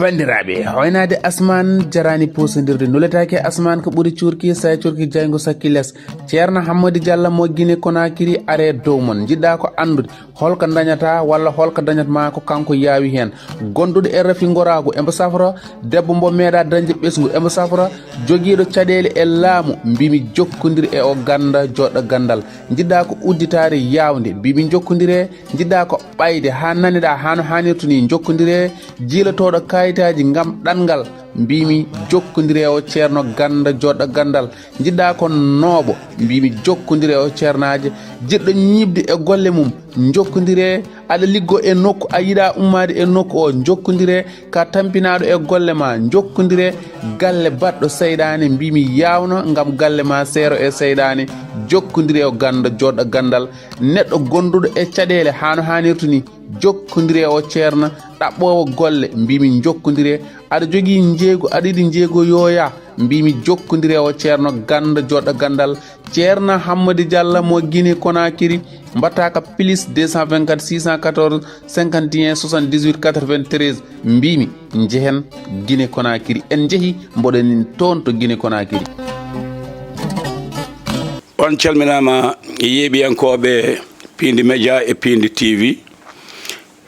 bandiraɓe hoynade asman jarani pusodirde nuletake asman ko ɓuuri curki sa curki jaygo sakkiles ceerno hammadou diallo mo guine konakiri are dow mon jiɗɗa ko andude holko dañata walla holko dañatma ko kanko yaawi hen gonduɗo e rafi gorago embo safra debbo mbo meeɗa dañde ɓesgu embo safra joguiɗo caɗele e laamu mbimi jokkodiri e o ganda joɗɗo gandal jiɗɗa ko udditare yawde mbimi jokkodire jiɗɗa ko ɓayde ha naniɗa hano hannirtu ni jokkodire jiilotoɗo kayitaji gam ɗangal mbimi jokkodire o ceerno ganda joɗɗo gandal jiɗɗa ko nooɓo mbimi jokkodire o ceernaji jiɗɗo ñibde e golle mum jokkodire aɗa liggo e nokku a yiɗa ummade e nokku o jokkodire ka tampinaɗo e golle ma jokkodire galle baɗɗo seyɗani mbimi yawno gam galle ma seero e seyɗani jokkodire o ganda joɗɗo gandal neɗɗo gonduɗo e caɗele hano hannirtu ni jokkodire o ceerno ɗaɓɓowo golle mbimi jokkodire aɗa jogui jeego aɗa yiɗi jeego yoya mbimi jokkodire o ceerno ganda joɗɗo gandal ceerno hammadou diallo mo guine konakiri mbatta ka plus 224 614 51 78 93 mbimi jehen guine konakiri en jeehi mboɗen toon to guine konakiri. on calminama yeeɓiyankoɓe Pindi Média e Pindi TV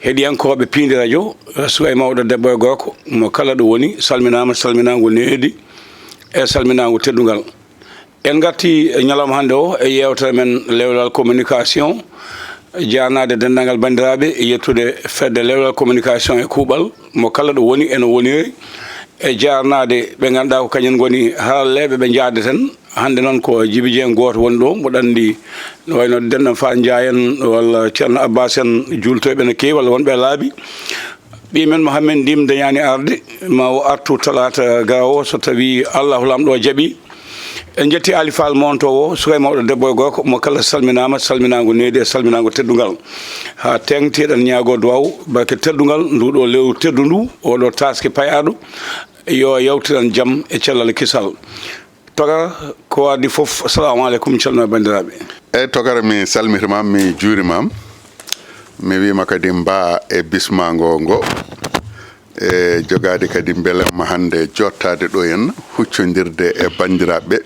heɗiyankoɓe Pindi radio suwa e mawɗo debbo e gorko mo kala ɗo woni salminama salminago needi e salminago teddugal en garti ñalawma hannde o e yewtere men lewlal communication janade dendagal bandiraɓe e yettude fedde lewlal communication e kuuɓal mo kala ɗo woni eno woniri e jarnade ɓe ganduɗa ko kañum goni haralleɓe ɓe jaadeten hande noon ko Djiby Dieng goto woni ɗo mboɗo andi no wayno denɗam Fa Ndiaye en walla ceerno Abbas en jultoɓe no kewi walla wonɓe laaɓi ɓimen Mohamed Ndim dañani arde ma o artu talata gawo so tawi Allahu lamɗo jaaɓi en jetti Ali Fall montowo suka mawɗo debbo e gorko mo kala salminama salminago needi e salminago teddugal ha tengteɗen ñaago duwaw barke teddugal nduɗo lewru teddu ndu oɗo taske payaɗo yo yawtiran jaam e cellal kisal toga ko wadi foof assalamu aleykum calno bandiraɓe eyyi togara mi salmitimam mi juurimam mi wima kadi mba e bismago ngo e jogade kadi beelemma hande jottade ɗo henna huccodirde e bandiraɓe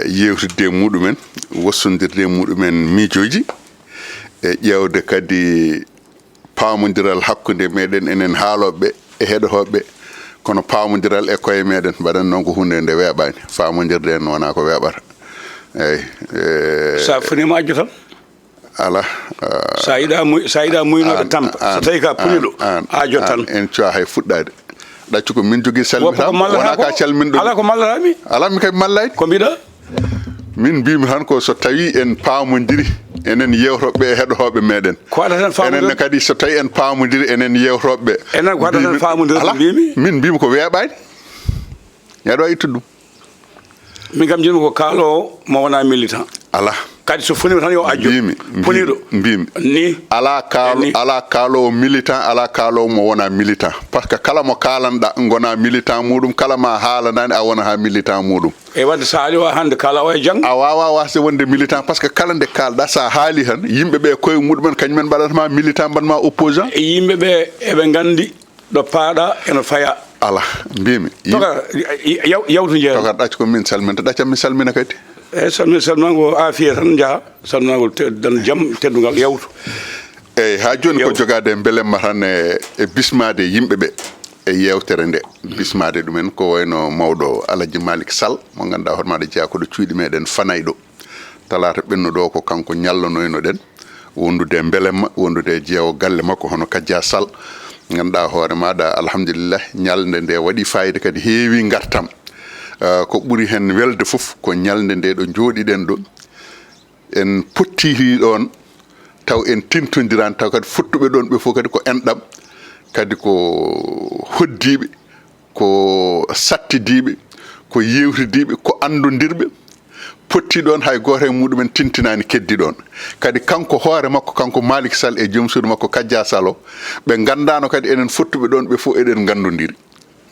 yewtidde muɗumen wossodirde muɗumen miijoji e ƴewde kadi pamodiral hakkude meɗen enen haaloɓe e heɗotoɓe kono pamodiral e koye meɗen mbaɗen noon ko hunde nde weeɓani famodirde en wona ko weeɓata eyyi sa funima ajjo tan ala sa yiɗa muynoɗo tampa so tawi ka puniɗo ajo tan en cuwa hay fuɗɗade ɗaccu ko min jogui salmitama wona ka calminɗo ala ko mallatami ala mi kay mallayde ko mbiɗa min mbimi tan ko so tawi en pamodiri enen yewtoɓe e heɗotoɓe meɗen ko waɗa tan famodiri enen kadi so tawi en pamodiri enen yewtoɓe enen ko waɗa tan famodiri ko mbimi min mbimi ko weeɓani yaɗo ittude ɗum min kam jinmi ko kaalowo mo wona militant ala kadi so funima tan yo ajjo puniɗo mbimi ni ala kaalowo militant ala kaalowo mo wona militant par ce que kala mo kalanɗa gona militant muɗum kala ma haalanani a wona ha militant muɗum e wadde sa haali o hande kaalawo e janggo a wawa wasde wonde militant par ce que kala nde kalɗa sa haali tan yimɓeɓe koye muɗumen kañumen mbaɗatma militant mbaɗma opposant e yimɓeɓe eɓe gandi ɗo paaɗa ene faya ala mbimi toka yawtu jeeya toka ɗacca ko min salminta ɗaccam mi salmina kadi eyyi salminago afiya tan jaaha salminago dan jaam teddugal yawtu eyyi ha joni ko jogade beelemma tan e bismade yimɓeɓe e yewtere nde bismade ɗumen ko wayno mawɗo Alaji Malick Sall mo ganduɗa hooremaɗo jeeya koɗo cuuɗi meɗen Fanayɗo talata ɓennuɗo ko kanko ñallonoyno ɗen wondude beelemma wondude jeewo galle makko hono Kadia Sall ganduɗa hoore maɗa alhamdulillah ñalde nde waɗi fayida kadi heewi gartam ko ɓuri hen welde foof ko ñalde nde ɗo jooɗiɗen ɗo en pottiri ɗon taw en tintodirani taw kadi fottuɓe ɗon ɓe fof kadi ko enɗam kadi ko hoddiɓe ko sattidiɓe ko yewtidiɓe ko andodirɓe potti ɗon hay goto e muɗumen tintinani keddi ɗon kadi kanko hoore makko kanko Malick Sall e joom suudu makko Kadia Sall o ɓe gandano kadi enen fottuɓe ɗon ɓe fof eɗen gandodiri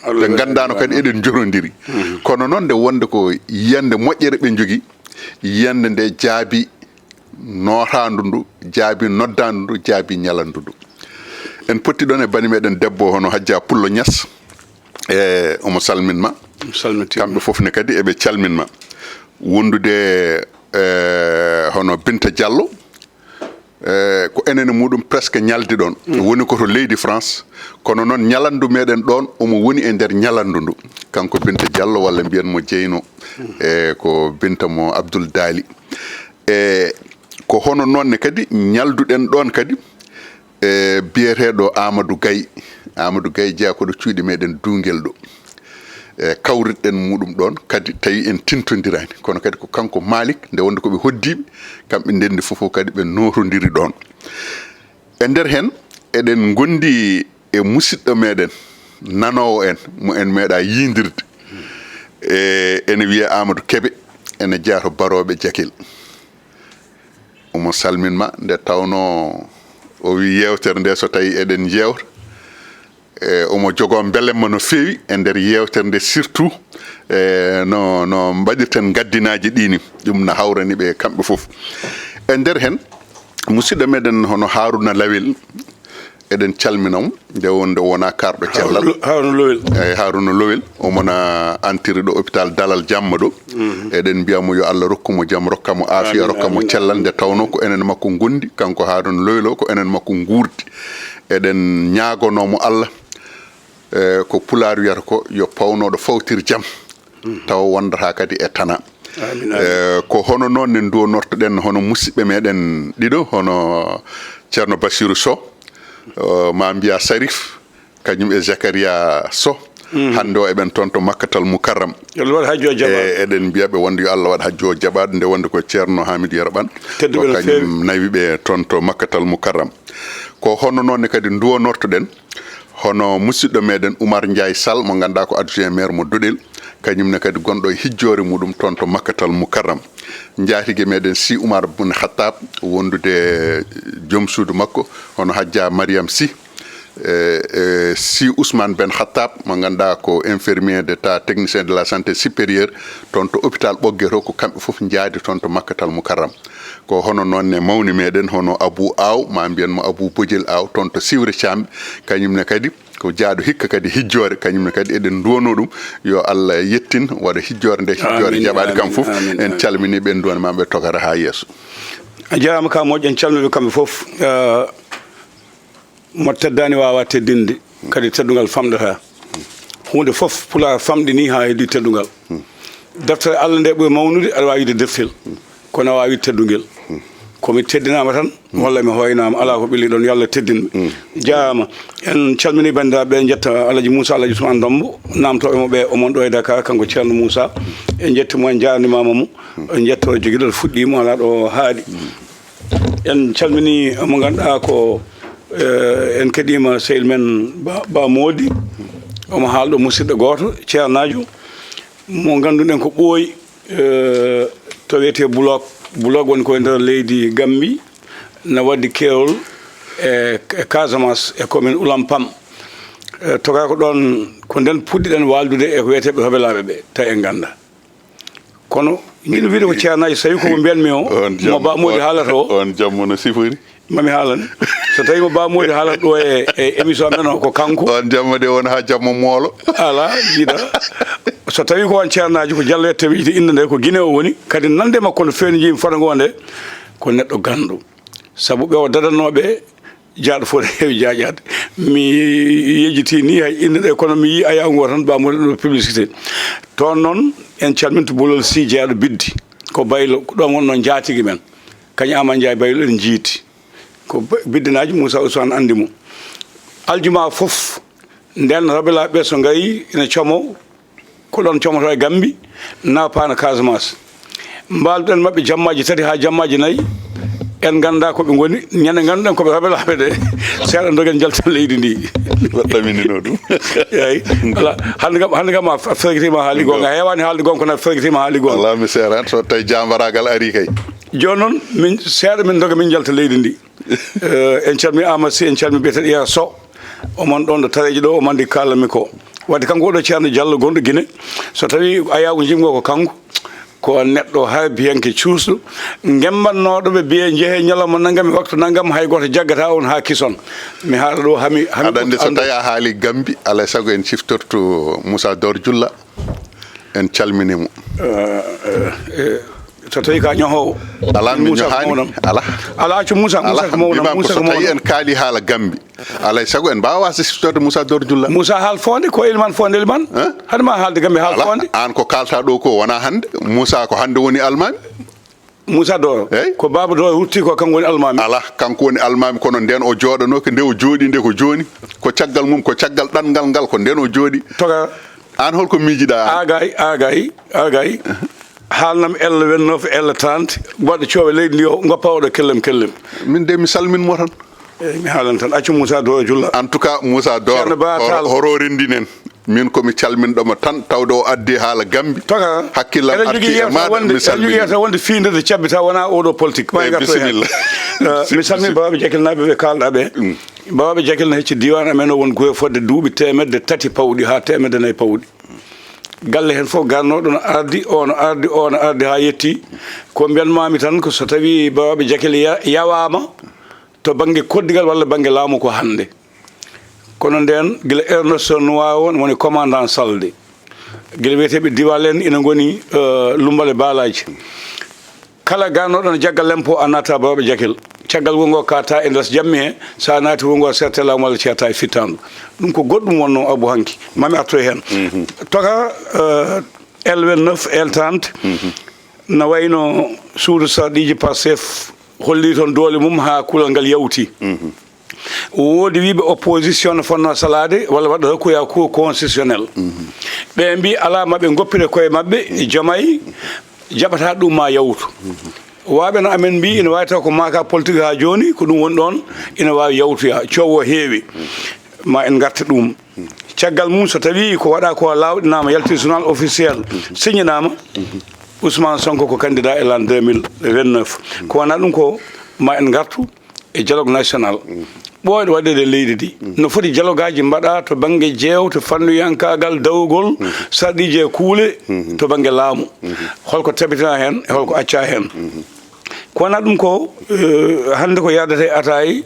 ɓe gandano kadi eɗen jorodiri kono noon nde wonde ko yiyande moƴƴere ɓe jogui yiyande nde jaabi notandu ndu jaabi noddandu ndu jaabi ñalandu ndu en potti ɗon e bani meɗen debbo hono Hajja Pullo Niass e omo salminma kamɓe fof ne kadi eɓe calminma wondude hono Binta Diallo ko enene muɗum presque ñaldi ɗon woni koto leydi France kono noon ñalandu meɗen ɗon omo woni e nder ñalandu ndu kanko Binta Diallo walla mbiyen mo Jeyno e ko Binta mo Abdoul Dali e ko hono noonne kadi ñalduɗen ɗon kadi e biyeteɗo Amadou Gaye jeeya koɗo cuuɗi meɗen Dungel ɗo e kawriɗen muɗum ɗon kadi tawi en tintodirani kono kadi ko kanko Malik nde wonde koɓe hoddiɓe kamɓe ndendi fof kadi ɓe norodiri ɗon e nder hen eɗen gondi e musidɗo meɗen nanowo en mo en meeɗa yidirde e ene wiye Amadou Kebe ene jeeya to Baroɓe Jakel omo salminma nde tawno o wi yewtere nde so tawi eɗen jewta omo jogo belemma no feewi e nder yewtere nde surtout no mbaɗirten gaddinaji ɗini ɗum no hawrani ɓe kamɓe fof e nder hen musidɗo meɗen hono Haruna Lawel eɗen calminamo nde wonde wona karɗo cellal Haruna Lowel omona antiri ɗo hôpital Dalal Jamma ɗo eɗen mbiyamo yo Allah rokkumo jaam rokkamo aafiya rokkamo cellal nde tawno ko enen makko gondi kanko Haruna Lowel o ko enen makko guurdi eɗen ñagonomo Allah ko Pulaar wiyata ko yo pawnoɗo fawtir jaam taw wondata kadi e tana ko hono noon ne duwonortoɗen hono musidɓe meɗen ɗiɗo hono Ceerno Bassirou Sow ma mbiya Sarif kañum e Zakaria Sow hande o eɓen toon to Makkatal Mukarram eɗen mbiyaɓe wonde yo Allah waɗa hajju o jaɓaɗo nde wonde ko Ceerno Hamidou Yaraɓan ko kañum nawiɓe toon to Makkatal Mukarram ko hono noonne kadi duwonortoɗen hono musidɗo meɗen Oumar Ndiaye Sall mo ganduɗa ko adjoint maire mo Dodel kañumne kadi gonɗo e hijjore muɗum toon to Makkatal Mukarram jaatige meɗen Si Oumar Bun Khattab wondude joom suudu makko hono Hadja Mariam Sy Si Ousmane Ben Khattab mo ganduɗa ko infirmier d'état technicien de la santé supérieure toon to hôpital Ɓoggue to ko kamɓe foof jaadi toon to Makkatal Mukarram ko hono noonne mawni meɗen hono Abou Aw ma mbiyanmo Abou Bodiel Aw toon to Siwre Thiamɓe kañumne kadi ko jaaɗo hikka kadi hijjore kañumne kadi eɗen duwono ɗum yo Allah yettin waɗa hijjore nde hijjore jaɓaɗe kam fof en calminiɓe en duwanmaɓe togara ha yesso a jarama ka moƴƴo en calmiɓe kamɓe fof mo teddani wawa teddinde kadi teddugal famɗata hunde fof Pulaar famɗini ha heddi teddugal deftere Allah nde ɓuuri mawnude aɗa wawi wiide deftel kono a wawi teddugel komi teddinama tan walla mi hoynama ala ko ɓilli ɗon yo Allah teddinɓe jarama en calmini bandiraɓe jetta Alaji Moussa Alaji Ousmane Dombo namtoɓe ɓe omon ɗo e Dakar kanko Ceerno Moussa en jettimo en jarnimama mo en jetto joguiɗol fuɗɗimo ala ɗo haaɗi en calmini mo ganduɗa ko en keɗima sehil men ba Modi omo haalɗo musidɗo goto ceernajo mo ganduɗen ko ɓooyi to wiyete Bulog woni koye nder leydi Gambie no waddi keewol e Casamance e commune Oulampam toga ko ɗon ko nden puɗɗiɗen waldude e ko wiyeteɓe hobelaɓe ɓe tawi en ganda kono jiɗo wiide ko ceernajo so tawi komo mbiyanmi o mo Ba Modi haalata o on jammo no sifori mami haalane so tawi mo Ba Modi haalata ɗo e émission men o ko kanko on jamma de won ha jammo moolo ala jiiɗa so tawi ko on ceernaji ko Diallo ette wiide inde nde ko Guinée o woni kadi nande makko no feewni jimi fota ngo nde ko neɗɗo gandu saabu ɓe o dadannoɓe jaaɗo fof heewi jaaƴade mi yejjiti ni hay inde ɗe kono mi yi ayago tan Ba Modi ɗo publicité toon noon en calminto Bolol Sy jeeyaɗo Biddi ko Baylo ko ɗon wonno jaatigui men kañum Ama Ndiaye Baylo en jiiti ko biddinaji Moussa Ousmane andi mo aljuma fof nden rabelaɓe ɓe so gari ina como ko ɗon comoto e Gambie napano Casamance mbalɗen mabɓe jammaji tati ha jammaji nayyi en ganda koɓe goni ñande ganduɗen koɓe rabelaɓe ɗe seeɗa dogen jalten leydi ndi waɗɗaminino ɗum eyi ala hande kam a ferguitima haali gonga a hewani haalde gonga kono a ferguitima haali gonga walla mi seeran so tawi jambaragal ari kay joni noon min seeɗa min doga min jalta leydi ndi en calmi Amadou Sy en calmi biyeteɗo Iya Sow omon ɗon ɗo tareji ɗo omandi kalami ko wadde kanko oɗo Ceerno Diallo gonɗo Guinée so tawi ayago jimgo ko kanko ko neɗɗo ha biyanke cuusɗo gembannoɗo ɓe biye jeehe ñalawma nangam e waktu nangam hay goto jaggata on ha kison mi haala ɗo hami aɗa andi so tawi a haali Gambi alay saago en ciftorto Moussa Dor Dioula en calminimo so tawi ka ñohowo ala mi ñohani ala accu Moussa ko mawna so tawi en kaali haala Gambi alay saago en mbawa wasa siftorde Moussa Dor Dioula Moussa haal fonde ko ilman fonde ilman hadema haalde Gambi haal fonde an ko kalta ɗo ko wona hande Moussa ko hande woni almami Moussa Dor ko baba do hutti ko kanko woni almami ala kanko woni almami kono nden o jooɗano ko nde o jooɗi nde ko joni ko caggal mum ko caggal ɗanngal ngal ko nden o jooɗi toga an holko miijiɗa agay haalnam elle 29 elle 30 goɗɗo coowe leydi ndi o goppa oɗo kellem min de mi salminmo tan mi haalan tan accu Moussa Dor Dioula en tout cas Moussa Dor horo rendinen min komi calminɗomo tan tawde o addi haala Gambi hakkillam arti e maɗa mi salminiyata wonde fiindede cabbita wona oɗo politique ma gatto hen mi salmini babaɓe Jakel naɓe ɓe kalɗa ɓe babaɓe Jakel no hecci diwan amen o won goye fodde duuɓi 130 pawɗi ha 104 pawɗi galle hen fof garnoɗo no ardi ono ardi ha yetti ko mbiyanmami tan ko so tawi babaɓe Jakel yawama to banggue koddigal walla banggue laamu ko hande kono nden gila Ernest Noir on woni commandant salde gila wiyeteɓe diwal en ina goni lumbale baalaji kala garnoɗo no jaggal lempo a naata babaɓe Jakel caggal wongo kata e ndes jammi he sa naati wongo serte laamu walla ceerta e fittandu ɗum ko goɗɗum wonno Abou hanki mami arto hen toka L29 L30 no wayno suudu sarɗiji Pastef holli toon doole mum ha kulal ngal yawti woodi wiɓe opposition no fonno salade walla waɗa hakkuya cour constitutionnel ɓe mbi ala maɓe goppire koye maɓɓe Diomaye jaɓata ɗum ma yawtu waɓe no amen mbi ina wawi taw ko maka politique ha joni ko ɗum woni ɗon ina wawi yawtoya coowo heewi ma en garta ɗum caggal mum so tawi ko waɗa ko lawɗinama yalti journal officiel signanama Ousmane Sonko ko candidat e l'an 2029 ko wona ɗum ko ma en gartu e dialogue national ɓooyɗo waɗede leydi ndi no foti dialogue aji mbaɗa to banggue jeewte fannuyankagal dawgol sarɗiji e kuule to banggue laamu holko tabitina hen e holko acca hen ko wona ɗum ko hande ko yardate atayi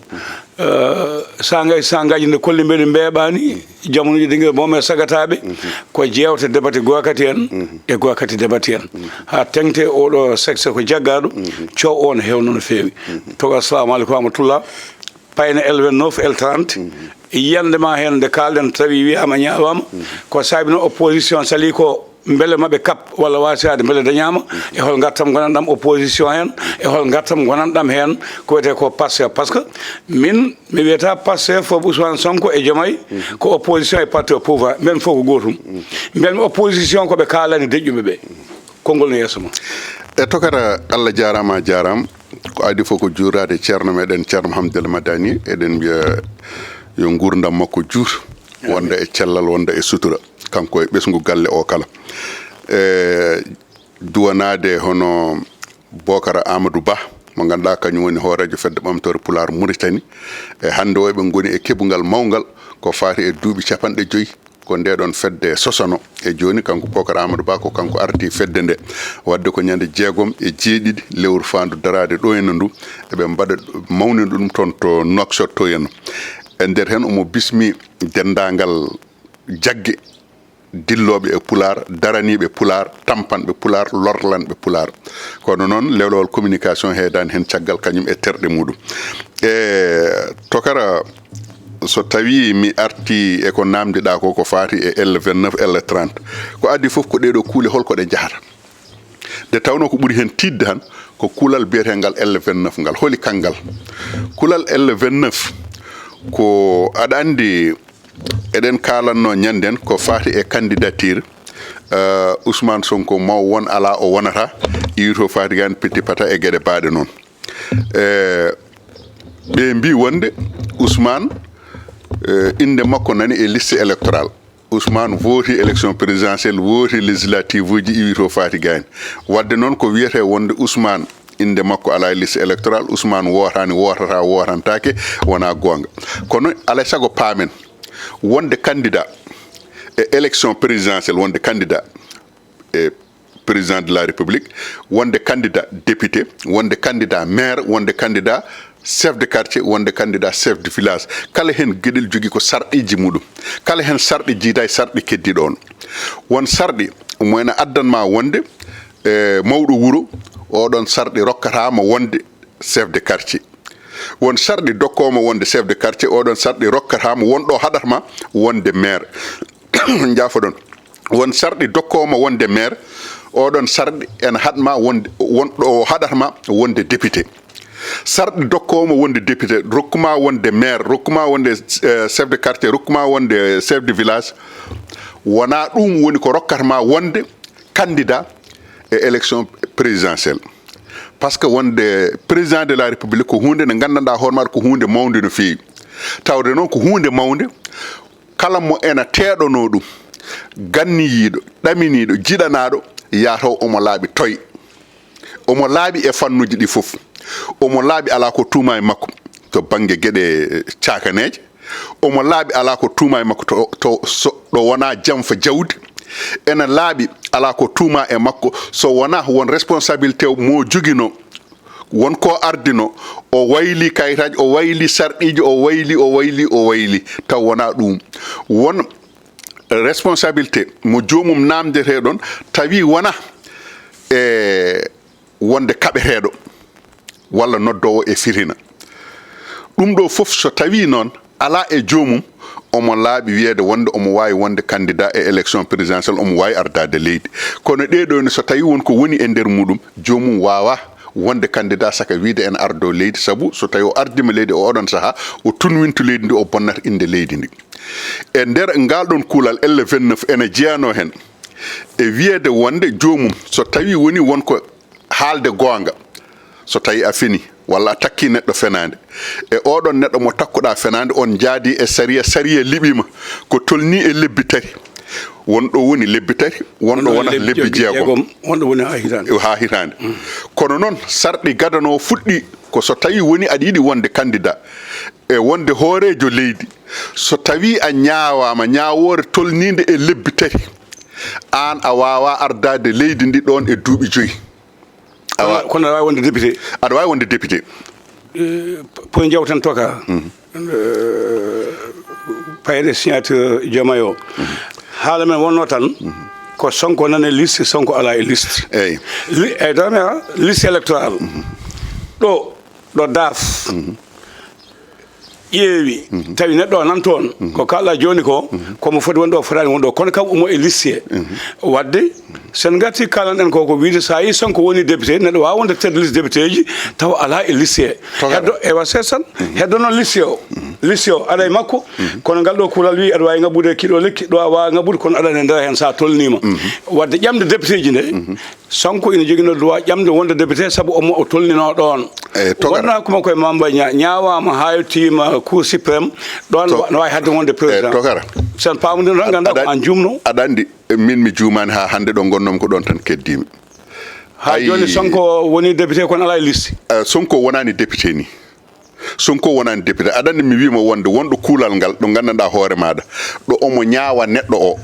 sangaji nde kolli mbeɗe mbeɓani jamonuji ɗi moome sagataɓe ko jewte debate goakati en e goakati debate en ha tengte oɗo sexe ko jaggaɗo coow on hewno no feewi togo assalamu aleykum rahmatullah payne L29 L30 yiyandema hen nde kalɗen tawi wiyama ñawama ko saabino opposition sali ko beele maɓe kap walla wasade beele dañama e hol gartam gonanɗam opposition hen e hol gartam gonanɗam hen ko wiyete ko Pastef par ce que min mi wiyata Pastef fof Ousmane Sonko e Diomaye ko opposition e parti au pouvoir mben fof ko gotum mbiyatmi opposition koɓe kalani deƴƴuɓe ɓe konngol no yeeso ma e tokata Allah jarama ko adi fof ko juurade ceerno meɗen ceerno Hamdel Madani eɗen mbiya yo gurdam makko juut wonda e cellal wonda e sutura kanko e ɓesgu galle o kala duwanade hono Bocara Amadou Ba mo ganduɗa kañum woni hoorejo fedde ɓamtore Pular Mauritanie e hande o ɓe goni e keɓugal mawgal ko faati e duuɓi 50 ko ndeɗon fedde sosono e joni kanko Bocara Amadou Ba ko kanko arti fedde nde wadde ko ñande 6 lewru fandu darade ɗo henna ndu eɓe mbaɗa mawnina ɗum toon to Nouakchott to henna e nder hen omo bismi dendagal jagge dilloɓe e Pular daraniɓe Pular tampanɓe Pular lorlanɓe Pular kono noon lewlowol communication heedani hen caggal kañum e terɗe muɗum e tokara so tawi mi arti e ko namdiɗa ko faati e L29 L30 ko addi fof ko ɗeɗo kuule holko ɗe jahata nde tawno ko ɓuuri hen tidde han ko kuulal biyetengal L29 ngal holi kangal kuulal L29 ko aɗa andi eɗen kalanno ñanden ko faati e candidature Ousmane Sonko maw won ala o wonata iwito faati gani pitti pata e gueɗe baaɗe noon ɓe mbi wonde Ousmane inde makko nani e liste électorale Ousmane vooti élection présidentielle vooti législative uji iwito faati gani wadde noon ko wiyete wonde Ousmane inde makko ala e liste électorale Ousmane wotantake wona gonga kono alay sago paamen wonde candidat e élection présidentielle wonde candidat e président de la république wonde candidat député wonde candidat maire wonde candidat chef de quartier wonde candidat chef de village kala hen gueɗel jogui ko sarɗiji muɗum kala hen sarɗi jiida e sarɗi keddiɗo on won sarɗi mo ene addanma wonde mawɗo wuuro oɗon sarɗi rokkatama wonde chef de quartier won sarɗi dokkoma wonde chef de quartier oɗon sarɗi rokkatama wonɗo haɗatma wonde maire jaafoɗon won sarɗi dokkoma wonde maire oɗon sarɗi ene haɗma wonde wonɗo haɗatma wonde député sarɗi dokkoma wonde député rokkuma wonde maire rokkuma wonde chef de quartier rokkuma wonde chef de village wona ɗum woni ko rokkatma wonde candidat e élection présidentielle par ce que wonde président de la république ko hunde nde gandanɗa hooremaɗa ko hunde mawde no feewi tawde noon ko hunde mawde kala mo ena teɗono ɗum ganniyiɗo ɗaminiɗo jiɗanaɗo yataw omo laaɓi toye omo laaɓi e fannuji ɗi fof omo laaɓi ala ko tuuma e makko to banggue gueɗe cakaneje omo laaɓi ala ko tuuma e makko ɗo wona jamfa jawdi ene laaɓi ala ko tuuma e makko so wona won responsabilité mo joguino wonko ardino o wayli kayitaji o wayli sarɗiji o wayli taw wona ɗum won responsabilité mo jomum namdeteɗon tawi wona e wonde kaɓeteɗo walla noddowo e firina ɗum ɗo fof so tawi noon ala e jomum omo laaɓi wiyede wonde omo wawi wonde candidat e élection présidentielle omo wawi ardade leydi kono ɗeɗo ni so tawi wonko woni e nder muɗum jomum wawa wonde candidat saka wiide en ardo leydi saabu so tawi o ardima leydi o oɗon saaha o tunwinto leydi ndi o bonnata inde leydi ndi e nder ngalɗon kuulal L29 ene jeyano hen e wiyede wonde jomum so tawi woni wonko haalde gonga so tawi a fini walla a takki neɗɗo fenade e oɗon neɗɗo mo takkuɗa fenade on jaadi e sariya liɓima ko tolni e lebbi tati wonɗo woni lebbi tati wonɗo wona lebbi jeegom wonɗo woni ha hitande kono noon sarɗi gadano fuɗɗi ko so tawi woni aɗa yiɗi wonde candidat e wonde hoorejo leydi so tawi a ñawama ñawore tolnide e lebbi tati an a wawa ardade leydi ndi ɗon e duuɓi 5 kono aɗa wawi wonde député aɗa wawi wonde député point jawtan toka payde signature jomaye o haala men wonno tan ko Sonko nane liste Sonko ala e liste eyyi e dame liste électoral ɗo daaf ƴeewi tawi neɗɗo o nan toon ko kalɗa joni ko komo foti wonɗo fotani wonɗo kono kam umo e liste wadde sen gatti kalanɗen ko wiide sa yi Sonko woni député neɗɗo wawa wonde tedde liste député ji taw ala e liste heddo e wases tan heddo noon liste o aɗa e makko kono ngal ɗo kuulal wi aɗa wawi ngabbude kiɗo lekki ɗo a wawa ngabbude kono aɗa e nder hen sa tolnima wadde ƴamde député ji nde Sonko ina joguino droit ƴamde wonde député saabu omo o tolnino ɗon wonna kuma koye Mamba ñawama ha yettima cour suprême ɗon no wawi hadde wonde président tokara sen pamodino tan ganda ko an jumno aɗa andi min mi jumani ha hande ɗo gonnom ko ɗon tan keddimi ha joni Sonko woni député kono ala e liste Sonko wonani député ni Sonko wonani député aɗa andi mi wima wonde wonɗo kuulal ngal ɗo gandanɗa hoore maɗa ɗo omo ñaawa neɗɗo o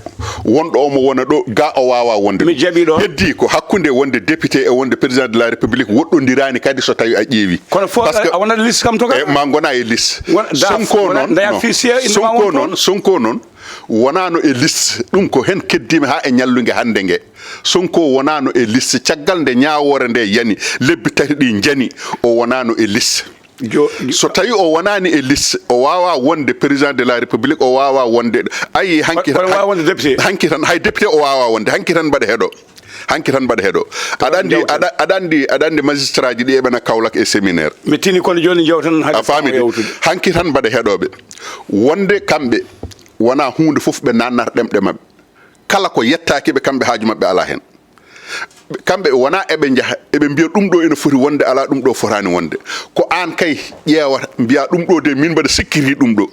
wonɗo omo wona ɗo ga o wawa wonde mi jaɓi ɗo heddi ko hakkude wonde député e wonde président de la république woɗɗodirani kadi so tawi a ƴeewi kono fo a wonat liste kam to ma gona e liste Sonko noon wonano e liste ɗum ko hen keddimi ha e ñallugue hande ngue Sonko wonano e liste caggal nde ñawore nde yani lebbi tati ɗi jani o wonano e liste so tawi o wonani e liste o wawa wonde président de la république o wawa wonde ayi hanki tan hay député o wawa wonde hanki tan mbaɗa heeɗo aɗa andi magistrat ji ɗi eɓena Kaolack e séminaire mi tini kono joni jewtan a famidi hanki tan mbaɗa heeɗoɓe wonde kamɓe wona hunde foof ɓe nannata ɗemɗe mabɓe kala ko yettakiɓe kamɓe haaju mabɓe ala hen kamɓe wona eɓe jaaha eɓe mbiya ɗum ɗo ene foti wonde ala ɗum ɗo fotani wonde ko an kay ƴeewata mbiya ɗum ɗo de min mbaɗa sikkiri ɗum ɗo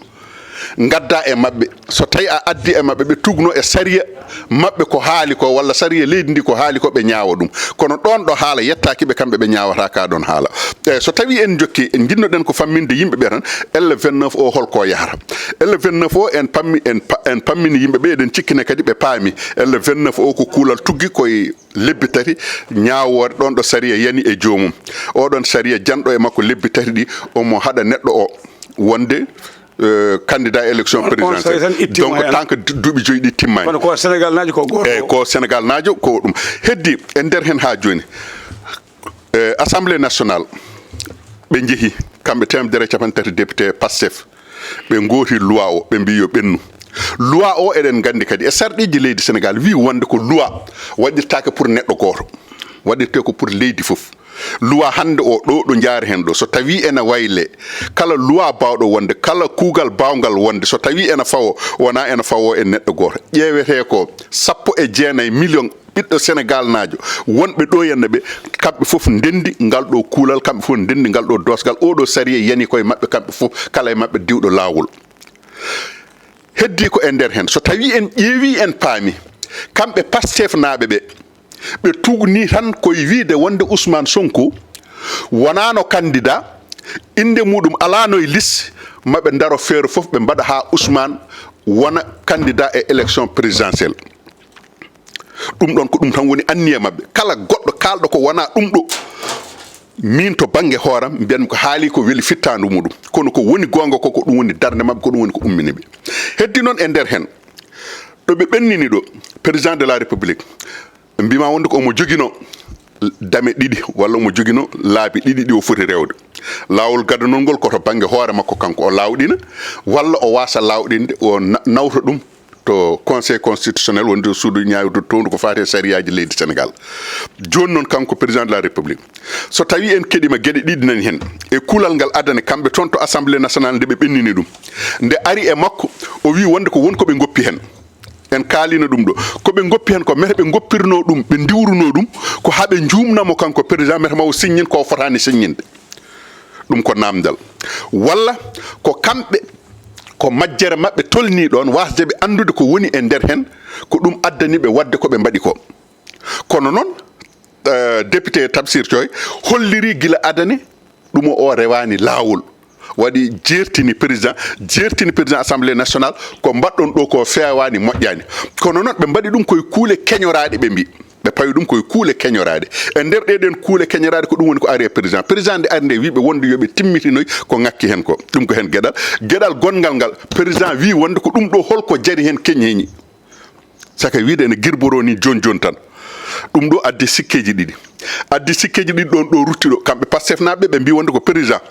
gadda e mabbe so tawi a addi e mabbe be tugno e sariya mabbe ko haali ko walla sariya leydi ndi ko haali ko be ñaawa dum kono don do haala yettaaki be kambe be ñaawata ka don haala so tawi en jokki en jinnoden ko famminde yimbe be tan L29 o holko yahara L29 o en pammini yimbe be den cikkine kadi be paami L29 o ko kulal tuggi koy lebbi tati ñaawore don do sariya yani e joomum o don sariya jando e makko lebbi tati di o mo hada neddo o wonde candidat élection présidentielle donc tant que duubi joydi timmani ko Sénégal naajo ko goto ko Sénégal naajo ko dum heddi en der hen ha joni assemblée nationale be jehi kambe temdere capantati député Pastef be ngoti loi o be mbi yo bennu loi o eden gandi kadi e sardiji leydi Sénégal wi wonde ko loi wadirtaake pour neddo goto wadirte ko pour leydi fof loi hande o do jaari hen do so tawi ena wayle kala loi bawdo wonde kala kugal bawngal wonde so tawi ena fawo wona ena fawo en neddo goto ƴewete ko 19 million ɓiɗɗo Sénégal naajo wonɓe ɗo yenne ɓe kamɓe fof ndendi ngal ɗo kuulal kamɓe fof ndendi ngal ɗo dosgal oɗo sariya yani koye maɓɓe kamɓe fof kala e maɓɓe diwɗo laawol heddi ko e nder hen so tawi en ƴeewi en paami kamɓe Pastef naaɓe ɓe tugni tan koye wiide wonde Ousmane Sonko wonano candidat inde muɗum alano e liste maɓe daro feere fof ɓe mbaɗa ha Ousmane wona candidat e élection présidentielle ɗum ɗon ko ɗum tan woni anniya mabɓe kala goɗɗo kalɗo ko wona ɗum ɗo min to bange hooram mbiyatmi ko haali ko weli fittandu muɗum kono ko woni gonga ko ɗum woni darde mabɓe ko ɗum woni ko ummini ɓe heddi noon e nder hen ɗo ɓe ɓennini ɗo président de la république mbima wonde ko omo jogino dame ɗiɗi walla omo jogino laabi ɗiɗi ɗi o foti rewde laawol gadanol ngol koto bange hoore makko kanko o lawɗina walla o wasa lawɗinde o nawta ɗum to conseil constitutionnel wonde suudu ñaawde toondu ko faate sariyaji leydi Sénégal joni noon kanko président de la république so tawi en keɗima gueɗe ɗiɗi nani hen e kuulal ngal adane kamɓe toon to assemblée nationale nde ɓe ɓennini ɗum nde ari e makko o wi wonde ko wonko ɓe goppi hen en kaalino ɗum ɗo ko ɓe goppi hen ko mete ɓe goppirno ɗum ɓe diwruno ɗum ko haɓe jumnamo kanko président mete mawo signin ko fotani signinde ɗum ko namdal walla ko kamɓe ko majjere mabɓe tolni ɗon wasde ɓe andude ko woni e nder hen ko ɗum addani ɓe wadde ko ɓe mbaɗi ko kono noon député Tamsir Thioye holliri gila adane ɗum o rewani laawol waɗi jertini président assemblée nationale ko mbaɗɗon ɗo ko fewani moƴƴani kono noon ɓe mbaɗi ɗum koye kuule keñoraɗe ɓe mbi ɓe pawi ɗum koye kuule keñoraɗe e nder ɗeɗen kuule keñoraɗe ko ɗum woni ko ari e président nde ari nde wiɓe wonde yoɓe timmitinoy ko ngakki hen ko ɗum ko hen gueɗal gongal ngal président wi wonde ko ɗum ɗo holko jari hen keñeñi saka wiide ene guirboro ni joni tan ɗum ɗo addi sikkeji ɗiɗi ɗon ɗo rutti ɗo kamɓe Pastef naɓe ɓe mbi wonde ko président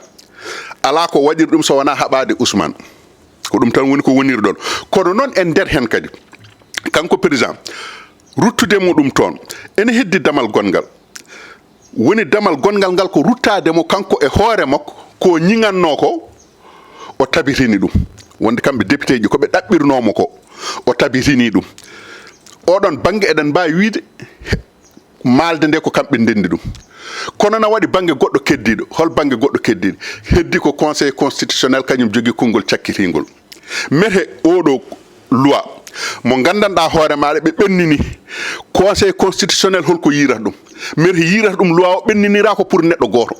ala ko waɗiri ɗum so wona haɓade Ousmane ko ɗum tan woni ko woniri ɗon kono noon en nder hen kadi kanko président ruttude muɗum toon ene heddi damal gongal woni damal gongal ngal ko ruttademo kanko e hoore makko ko ñiganno ko o tabitini ɗum wonde kamɓe député ji koɓe ɗaɓɓirnomo ko o tabitini ɗum oɗon banggue eɗen mbawi wiide maalde nde ko kamɓe ndendi ɗum kono na waɗi banggue goɗɗo keddiɗo hol banggue goɗɗo keddiɗo heddi ko conseil constitutionnel kañum jogui konngol cakkitingol mete oɗo loi mo gandanɗa hoore maɗa ɓe ɓennini conseil constitutionnel holko yirata ɗum mete yirata ɗum loi o ɓenninira ko pour neɗɗo goto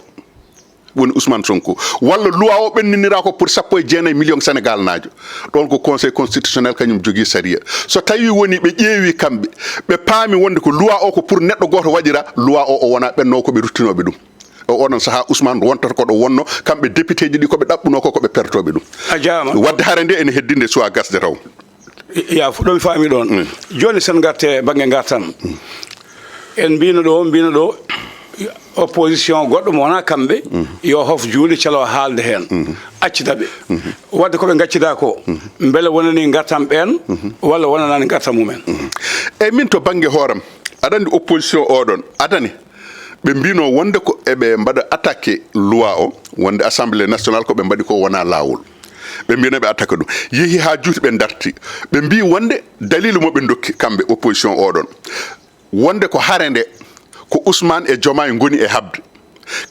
woni Ousmane Sonko walla loi o ɓenninira ko pour 19 million Sénégal naajo ɗon ko conseil constitutionnel kañum jogui sariya so tawi woni ɓe ƴeewi kamɓe ɓe paami wonde ko loi o ko pour neɗɗo goto waɗira loi o wona ɓenno koɓe ruttinoɓe ɗum o onon saaha Ousmane wontata koɗo wonno kamɓe député ji ɗi koɓe ɗaɓɓuno ko koɓe pertoɓe ɗum a jaama wadde hare nde ene heddinde suwa gasde taw ya fuɗɗomi faami ɗon joni sen garte banggue gartan en mbino ɗo opposition goɗɗo mo wona kamɓe yo hof juuɗe calo haalde hen accida ɓe wadde koɓe gaccida ko beele wonani gartam ɓen walla wonanani gartam mumen eyyi min to banggue hooram aɗa andi opposition oɗon adani ɓe mbino wonde ko eɓe mbaɗa attaqué loi o wonde assemblée nationale ko ɓe mbaɗi ko wona lawol ɓe mbino ɓe attaque ɗum yeehi ha juuti ɓe darti ɓe mbi wonde dalilu moɓe dokki kamɓe opposition oɗon wonde ko hare nde ko Ousmane e Diomaye goni e habde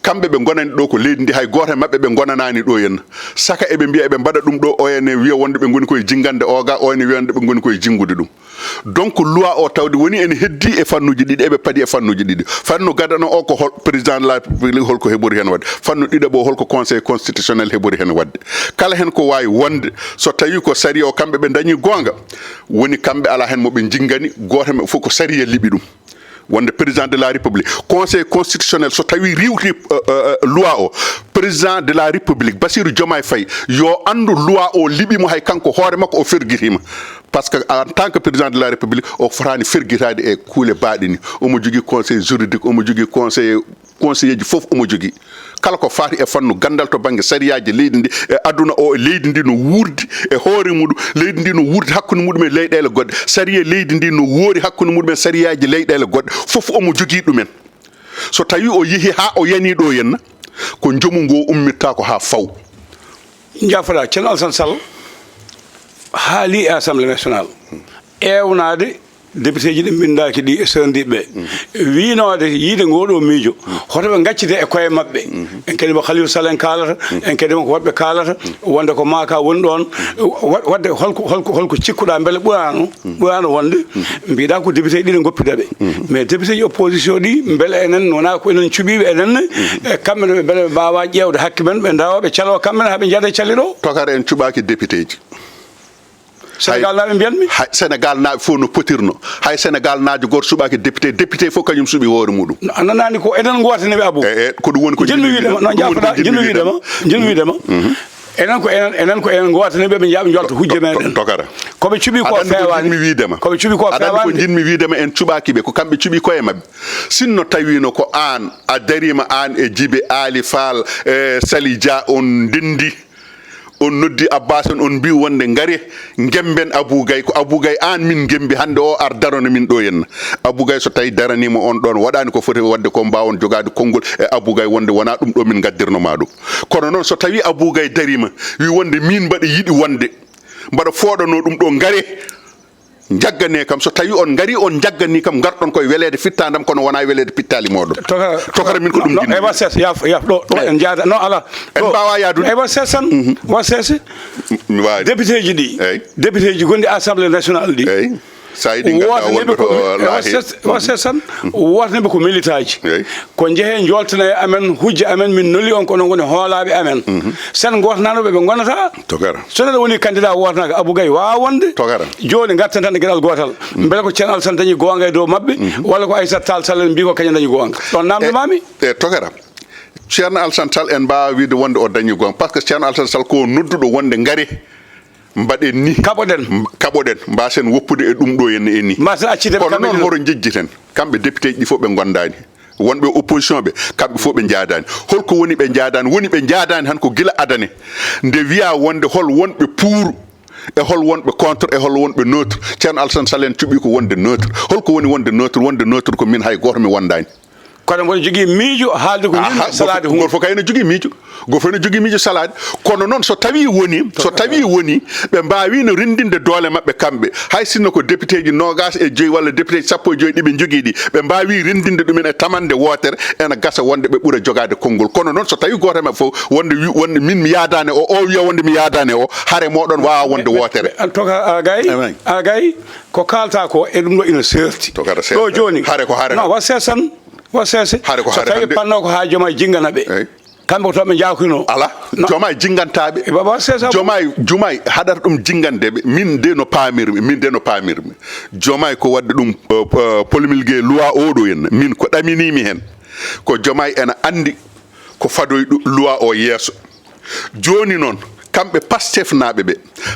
kamɓe ɓe gonani ɗo ko leydi ndi hay goto e maɓɓe ɓe gonanani ɗo henna saka eɓe mbiya eɓe mbaɗa ɗum ɗo o ene wiya wonde ɓe goni koye jingande oga o ene wiyande ɓe goni koye jingude ɗum donc loi o tawde woni ene heddi e fannuji ɗiɗi eɓe paadi e fannuji ɗiɗi fannu gadano o ko président de la république holko heɓori hen wadde fannu ɗiɗaɓo holko conseil constitutionnel heɓori hen wadde kala hen ko wawi wonde so tawi ko sariya o kamɓe ɓe dañi gonga woni kamɓe ala hen moɓe jingani goto hen fof ko sariya liɓi ɗum wonde président de la république conseil constitutionnel so tawi riwti loi o président de la république Bassirou Diomaye Faye yo andu loi o liɓimo hay kanko hoore makko o ferguitima par ce que en tant que président de la république o fotani ferguitade e kuule baaɗi ni omo jogui conseil juridique omo jogui conseiller ji fof omo jogui kala ko faati e fannu gandal to banggue sariyaji leydi ndi e aduna o leydi ndi no wurdi e hoore muɗum leydi ndi no wurdi hakkude muɗum e leyɗele goɗɗe sariya leydi ndi no woori hakkude muɗum e sariyaji leyɗele goɗɗe fof omo jogui ɗumen so tawi o yeehi ha o yani ɗo henna ko jomu ngo ummitta ko ha faw jafara ceerno Alassane Sall haali e assemblée nationale ewnade député ji ɗi bindaki ɗi e sendiɓe winode yiide ngoɗo miijo hoto ɓe gaccide e koye mabɓe en kadima Khalifa Sall en kalata en kadima ko woɓɓe kalata wonde ko maka woni ɗon wadde holko cikkuɗa beele ɓurano wonde mbiɗa ko député ɗi ne goppidaɓe mais député ji opposition ɗi beele enen wona ko enen cuɓiɓe enen e kamɓe ɓe beele ɓe mbawa ƴewde hakke men ɓe dawa ɓe calo kamɓene haaɓe jaada calliɗo tokara en cuɓaki député ji Sénégal naaɓe mbiyanmi hay Sénégal naaɓe fof no potirno hay Sénégal naajo goto suɓaki député fof kañum suuɓi hoore muɗum a nanani ko enen gotaneɓe abou ko ɗum woni ko jinmi wiidema no jafoɗa jinmi wiidema enen ko enen gotaneɓe ɓe jaaɓe jolta hujje meɗen tokara koɓe cuuɓi ko fewani jinmi wiidema koɓe cuuɓi ko aɗa andi fewani ko jinmi wiidema en cuɓakiɓe ko kamɓe cuuɓi koye mabɓe sinno tawino ko an a darima an e Djibe Ali Fall e Sali Dia on ndendi on noddi Abbas on mbi wonde ngare gemben Abou Gaye ko Abou Gaye an min gembi hande o ar darono min ɗo henna Abou Gaye so tawi daranima on ɗon waɗani ko foti wadde ko mbawon jogade konngol e Abou Gaye wonde wona ɗum ɗo min gaddirnoma ɗum kono noon so tawi Abou Gaye darima wi wonde min mbaɗa yiiɗi wonde mbaɗa foɗano ɗum ɗo ngare jaggane kam so tawi on ngari on jaggani kam garɗon koye welede fittadam kono wona welede pittali moɗon tokara min ko ɗum jinmi ewa ses yaf ɗo en jaada non ala en mbawa yadude ewa ses tan wa sese mi wawi député ji ɗi eyyi député ji gonɗi assemblée nationale ɗi eyyi sa yiɗi gadda wonɓe to laahi wa ses tan wotaneɓe ko militaji eyyi ko jeehe joltana e amen hujja amen min noli on kono goni hoolaɓe amen sen gotananoɓe ɓe gonata tokara so neɗɗo woni candidat wotanaka Abou Gaye wawa wonde tokara joni gartan tan e gueɗal gotal beele ko ceerno Alassane dañi gonga e dow mabɓe walla ko Aissata Tall Sall en mbi ko kañum dañi gonga ɗon namdemami e tokara ceerno Alassane Sall en mbawa wiide wonde o dañi gonga par ce que ceerno Alassane Sall ko nodduɗo wonde ngare mbaɗen ni kaɓoɗen mbasen woppude e ɗum ɗo henna en ni kono noon horo jejjiten kamɓe député ji ɗi fof ɓe gondani wonɓe opposition ɓe kamɓe fof ɓe jaadani holko woni ɓe jaadani woni ɓe jaadani han ko gila adane nde wiya wonde hol wonɓe pour e hol wonɓe contre e hol wonɓe neutre ceerno Alassane Sall en cuɓi ko wonde neutre holko woni wonde neutre ko min hay goto mi wondani kono mboɗo jogui miijo haalde ko yimɓe salade goto fof kayne jogui miijo goto fof ne jogui miijo salade kono noon so tawi woni ɓe mbawino rendinde doole mabɓe kamɓe hay sinno ko député ji nogas e joyyi walla député ji sappo e joyyi ɗiɓe jogui ɗi ɓe mbawi rendinde ɗumen e tamande wotere ene gasa wonde ɓe ɓuura jogade konngol kono noon so tawi goto mabɓe fof wonde min mi yadani o wiya wonde mi yadani o haare moɗon wawa wonde wotere toka Agaye ko kalta ko e ɗum ɗo ina serti ɗo joni haare ko haare non wa sesan so tawi panno ko ha Diomaye jingana ɓe kamɓe ko toon ɓe jakino ala Diomaye jingantaɓe Diomaye haɗata ɗum jingandeɓe min de no pamirmi Diomaye ko wadde ɗum polmilgue loi oɗo henna min ko ɗaminimi hen ko Diomaye ene andi ko fadoy loi o yeeso joni noon kamɓe Pastef naɓe ɓe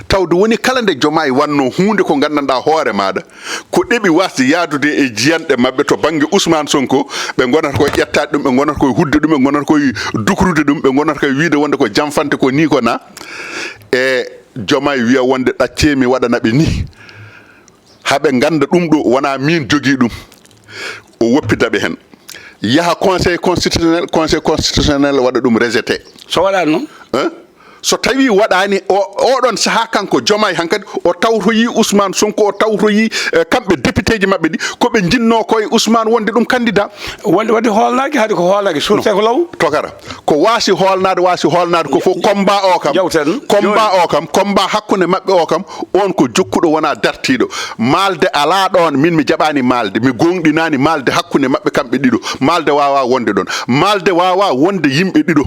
tawde woni kala nde Diomaye wanno hunde ko gandanɗa hoore maɗa ko ɗeɓi wasde yaadude e jiyanɗe mabɓe to banggue Ousmane Sonko ɓe gonata koye ƴettade ɗum ɓe gonata koye hudde ɗum ɓe gonata koye dukrude ɗum ɓe gonata koye wiide wonde ko janfante ko ni ko na e Diomaye wiya wonde ɗaccemi waɗanaɓe ni haɓe ganda ɗum ɗo wona min jogui ɗum o woppidaɓe hen yaha conseil constitutionnel waɗa ɗum rejeté so waɗani noon so tawi waɗani oɗon saha kanko Diomaye hankadi o tawtoyi Ousmane Sonko o tawtoyi kamɓe député ji mabɓe ɗi koɓe jinno koye Ousmane wonde ɗum candidat wadde holnaki haade ko holnaki surte ko law tokara ko wasi holnade ko fof combat o kam combat hakkude mabɓe o kam on ko jokkuɗo wona dartiɗo malde ala ɗon min mi jaɓani malde mi gonɗinani malde hakkude mabɓe kamɓe ɗiɗo malde wawa wonde ɗon malde wawa wonde yimɓe ɗiɗo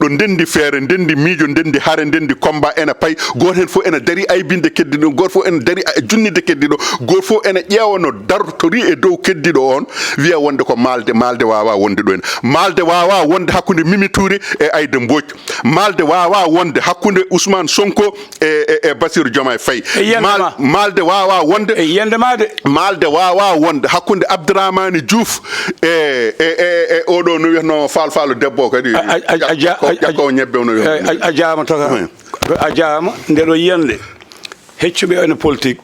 ɗo ndendi feere ndendi miijo ndendi hare ndendi combat ene payi goto hen fof ene dari aybinde keddiɗo goto fof ene dari junnide keddiɗo goto fof ene ƴeewa no dartori e dow keddiɗo on wiya wonde ko malde wawa wonde ɗo en malde wawa wonde hakkude Mimi Touré e Aïda Mbodj malde wawa wonde hakkude Ousmane Sonko e Bassirou Diomaye Faye malde wawa wonde malde wawa wonde hakkude Abdourahmane Diouf e oɗo no wiyatno falfalo debbo kadi jakko ñebbe no a jaama toka a jaama nde ɗo yiyande heccuɓe ene politique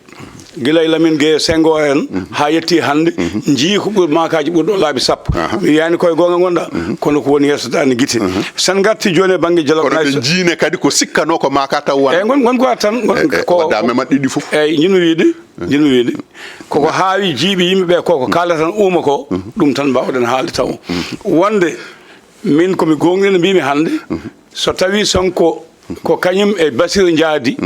gila e Lamine Gueye Senghor en ha yetti hande jii ko ɓuuri makaji ɓurɗo laabi sappo yani koye gonga gonɗa kono ko woni yesotani guite sen garti joni e banggue dialogue national jiine kadi ko sikkano ko maka taw wona gon ko tan ko waddame mat ɗiɗi fof eyyi jino wiide koko haawi jiiɓe yimɓeɓe koko kalda tan uuma ko ɗum tan mbawɗen haalde taw wonde min komi gonɗino mbimi hande so tawi Sonko ko kañum e Bassirou jaadi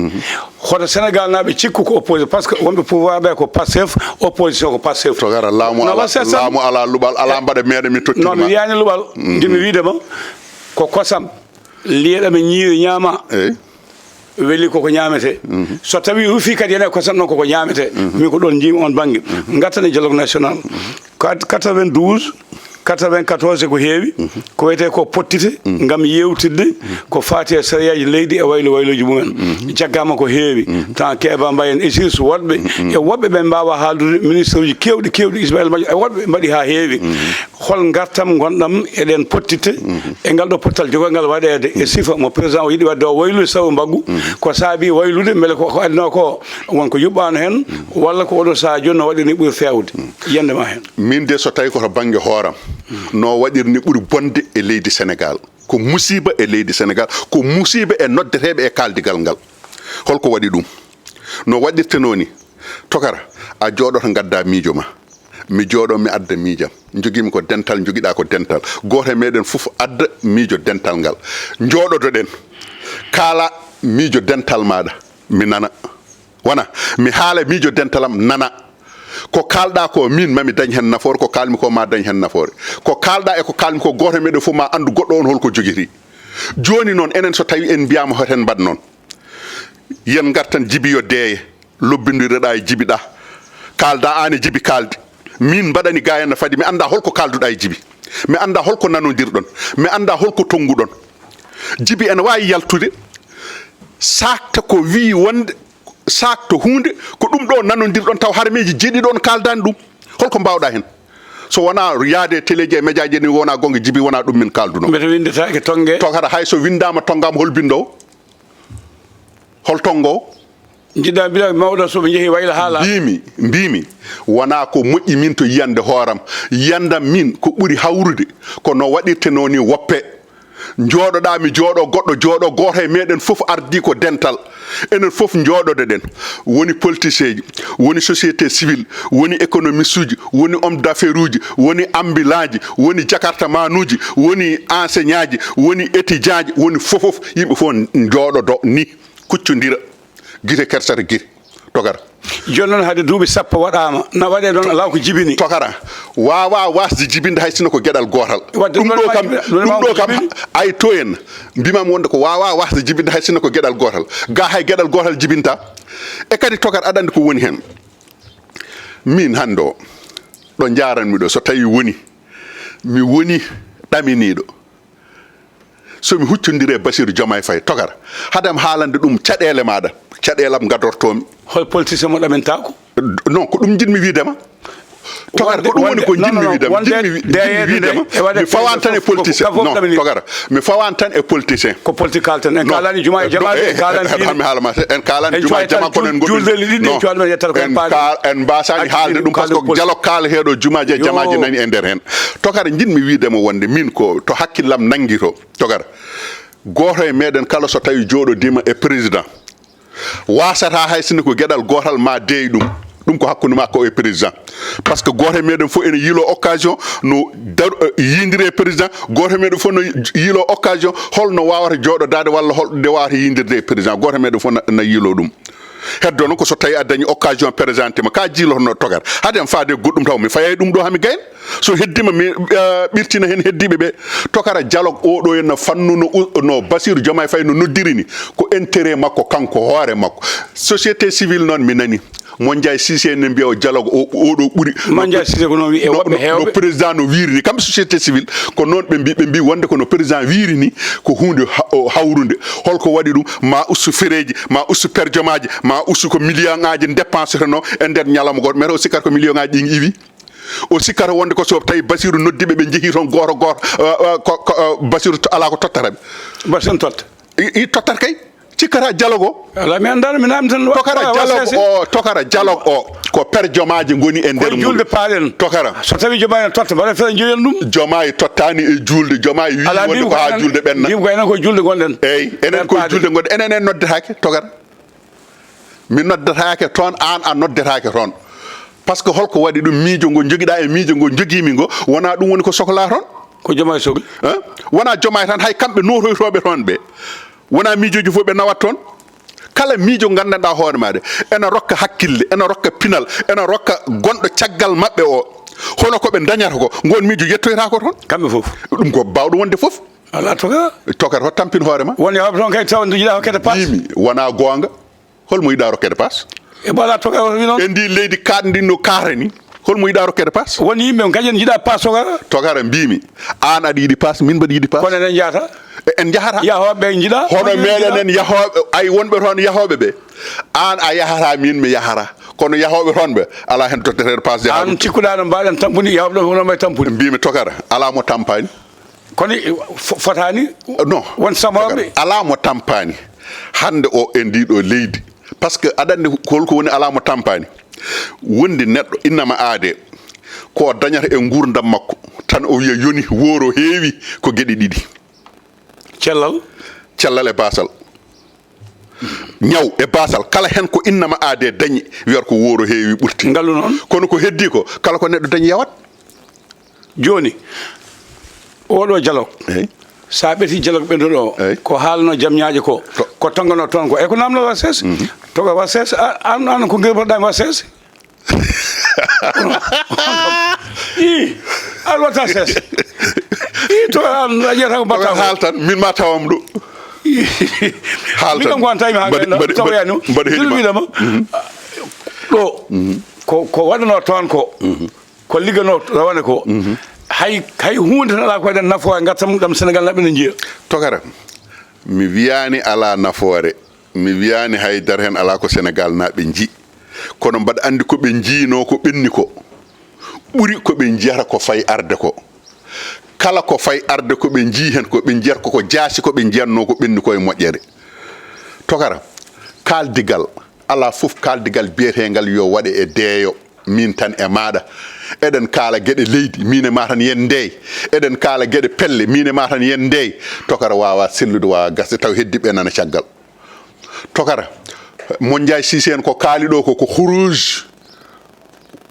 hoto Sénégal naɓe cikku ko opposé par ce que wonɓe pouvoir ɓe ko Pastef opposition ko Pastef to gara laamu ala luɓal ala mbaɗa meeɗa mi totti non mi wiyani luɓal ndimi wiidema ko kosam liyeɗami ñiiri ñaama weeli koko ñaamete so tawi rufi kadi ene kosam noon koko ñaamete min ko ɗon jiimi on banggue gattane dialogue national 92 94 ko heewi ko wiyete ko pottite ngam yewtidde ko faati e sariyaji leydi e wayloji mumen jaggama ko heewi tan Keba Mbaye en Isis woɗɓe e woɓɓe ɓe mbawa haaldude ministre uji kewɗi Ismaïla Madior e woɓɓe mbaɗi ha heewi hol gartam gonɗam eɗen pottite e ngal ɗo pottal jogoyngal waɗede e sifa mo président o yiiɗi wadde o waylude sabu mbaggu ko saabi waylude beele ko adino ko wonko yuɓɓano hen walla ko oɗo saaha joni no waɗini ɓuuri fewde yiyandema hen min de so tawi koto banggue hooram no waɗirni ɓuuri bonde e leydi Sénégal ko musiba e leydi Sénégal ko musiba e noddeteɓe e kaldigal ngal holko waɗi ɗum no waɗirteno ni tokara a jooɗoto gadda miijo ma mi jooɗo mi adda miijam joguimi ko dental joguiɗa ko dental goto e meɗen fof adda miijo dental ngal jooɗotoɗen kaala miijo dental maɗa mi nana wona mi haala miijo dental am nana ko kalɗa ko min mami dañ hen nafoore ko kalmi ko ma dañ hen nafoore ko kalɗa e ko kalmi ko goto meɗen fof ma andu goɗɗo on holko joguiri joni noon enen so tawi en mbiyama hoten mbad noon yen gartan jibi yo deeye lobbindireɗa e jibiɗa kalda an e jibi kaldi min mbaɗani ga henna fadi mi anda holko kalduɗa e jibi mi anda holko nanodirɗon mi anda holko tonguɗon jibi ene wawi yaltude sakta ko wi wonde sakto hunde ko ɗum ɗo nanodirɗon taw harmeji jeeɗiɗon kaldani ɗum holko mbawɗa hen so wona yaade téléji e média ji ni wona gonga jibi wona ɗum min kalduno mbeɗa windetake tongue to kata hay so windama tongama hol bindo hol tongo jiɗɗa mbiɗa mawɗo soɓe jeehi wayla haala mbimi wona ko moƴƴi min to yiyande hooram yiyandam min ko ɓuuri hawrude kono waɗirteno ni woppe jooɗoɗa mi jooɗo goɗɗo jooɗo goto e meɗen fof ardi ko dental enen fof jooɗode ɗen woni politicien ji woni société civile woni économiste uji woni homme d'affaires uji woni ambulant ji woni jakarta manuji woni enseignant ji woni étudiant ji woni fofof yimɓe fof jooɗodo ni kuccodira guite kersata guite togara joni noon haade duuɓi sappo waɗama na waɗe ɗon ala ko jibini tokara wawa wasde jibinde hay sino ko gueɗal gotal ɗum ɗo kam ay to en mbimam wonde ko wawa wasde jibinde hay sino ko gueɗal gotal ga hay gueɗal gotal jibinta e kadi tokar aɗa andi ko woni hen min hande o ɗo jaranmi ɗo so tawi woni mi woni ɗaminiɗo somi huccodiri e Bassirou Diomaye Faye tokara hadam haalande ɗum caɗele maɗa caɗelam gadortomi hol politicien mo ɗaminta ko non ko ɗum jinmi widema togara ko ɗum woni ko jinmi widema mi fawan tan e politicien non togara mi fawan tan e politicien ko politique kalten en kalani juma e jama en kalani haalama en kalani juma e jama konen en mbasani haalde ɗum par ce que dialogue kaala heeɗo jumaji e jamaji nani e nder hen togara jinmi widema wonde min ko to hakkillam nangi to togara goto e meɗen kala so tawi jooɗodima e président wasata hay sinno ko gueɗal gotal ma deey ɗum ko hakkude makko e président par ce que goto e meɗen fof ene yiilo occasion no yindiri e président goto e meɗen fof no yiilo occasion holno wawata jooɗodade walla holɗo nde wawata yindirde e président goto e meɗen fof na yiilo ɗum heddo noon ko so tawi a dañi occasion présenté ma ka jiilotono togar haden faade goɗɗum taw mi fayay ɗum ɗo hami gayn so heddima mi ɓirtina hen heddiɓe ɓe tokara dialogue oɗo henno fannu no Bassirou Diomaye Faye no noddiri ni ko intérêt makko kanko hoore makko société civile noon mi nani Mondiaye Cissé ne mbiya o dialogue oɗo ɓuuri Mondiaye Cissé ko noon wi e woɓɓe hewɓe no président no wirini kamɓe société civile ko noon ɓe mbi wonde ko no président wirini ko hunde hawrude holko waɗi ɗum ma ustu fereji ma ustu perjomaji ma ustu ko million ŋaji dépense reno e nder ñalawma goto mais o sikkata ko million ŋaji ɗin iwi o sikkata wonde ko so tawi Bassirou noddiɓe ɓe jeehi toon goto Bassirou ala ko tottataɓe Bassirou totta i tottata kay cikkata dialogue o ala mi andano mi namdi tan tokara dialogue o ko perjomaji goni e nder julde paalen tokara so tawi Diomaye totta mbaɗa feere joyen ɗum Diomaye tottani e julde Diomaye wi wonde ko ha julde ɓenna mbimi ko enen koye julde gonɗen eyyi enen koye julde gonɗen enen en noddetake tokara mi noddatake toon an a noddetake toon par ce que holko waɗi ɗum miijo ngo joguiɗa e miijo ngo joguimi ngo wona ɗum woni ko sohla toon ko Diomaye sohli wona Diomaye tan hay kamɓe notoytoɓe toon ɓe wona miijoji fof ɓe nawat toon kala miijo gandanɗa hoore maɗa ena rokka hakkille ena rokka pinal ena rokka gonɗo caggal mabɓe o hono koɓe dañata ko ngon miijo yettoyta ko toon kamɓe foof ɗum ko bawɗo wonde foof ala tokara ho tampin hoore ma woni yawɓe toon kay taw jiiɗa hokkede passe yimi wona gonga holmo yiɗa rokkede passe e ɓala tokara wi noon e ndi leydi kaɗdi no kaarani holmo yiɗa rokkede passe woni yimɓe kañen jiiɗa passe tokara mbimi an aɗa yiiɗi passe min mbaɗa yiiɗi passe kono enen jahata en jahata yahoɓe jiiɗa hono meɗen en yahoɓe ay wonɓe toon yahoɓe ɓe an a yahata min mi yahata kono yahoɓe toon ɓe ala hen totteteɗo passe an cikkuɗa no mbaɗen tampuni yahoɓe ɗo hono may tampuni mbimi tokara ala mo tampani kono fotani non won samoɓe ala mo tampani hande o e ndiɗo leydi par ce que aɗa andi holko woni ala mo tampani wonde neɗɗo innama aade ko dañata e gurdam makko tan o wiya yoni wooro heewi ko gueɗe ɗiɗi cellal e basal ñaw e basal kala hen ko innama aade dañi wiyata ko wooro heewi ɓurti ngallu noon kono ko heddi ko kala ko neɗɗo dañi yawat joni oɗo dialogue sa ɓeti dialogue ɓenduɗo o ko haalno jamñaji ko tonggano toon ko e ko namno wa sese toga wa sese an ko guirpoɗɗami wa sese i an watta sese i to an a ƴeeta ko mbatta haal tan min ma tawam ɗo mi kam ko an tawimi ha gayno tawoyani silminama ɗo ko waɗano toon ko liggano rawane ko hay hunde tan ala ko waɗen nafoore gartam ɗam Sénégal naɓe ne jiiya tokara mi wiyani ala nafoore mi wiyani haydara hen ala ko Sénégal naɓe jii kono mbaɗa andi koɓe jiino ko ɓenni ko ɓuuri koɓe jiyata ko fay arde ko kala ko fay arde koɓe jii hen koɓe jiyata koko jaasi koɓe jiyatno ko ɓenni ko e moƴƴere tokara kaldigal ala fof kaldigal biyetegal yo waɗe e deeyo min tan e maɗa eɗen kaala gueɗe leydi min e ma tan yen ndeey eɗen kaala gueɗe pelle min e ma tan yen ndeey tokara wawa sellude wawa gasde taw heddiɓe nana caggal tokara Mondiaye Cissé en ko kaali ɗo ko huruge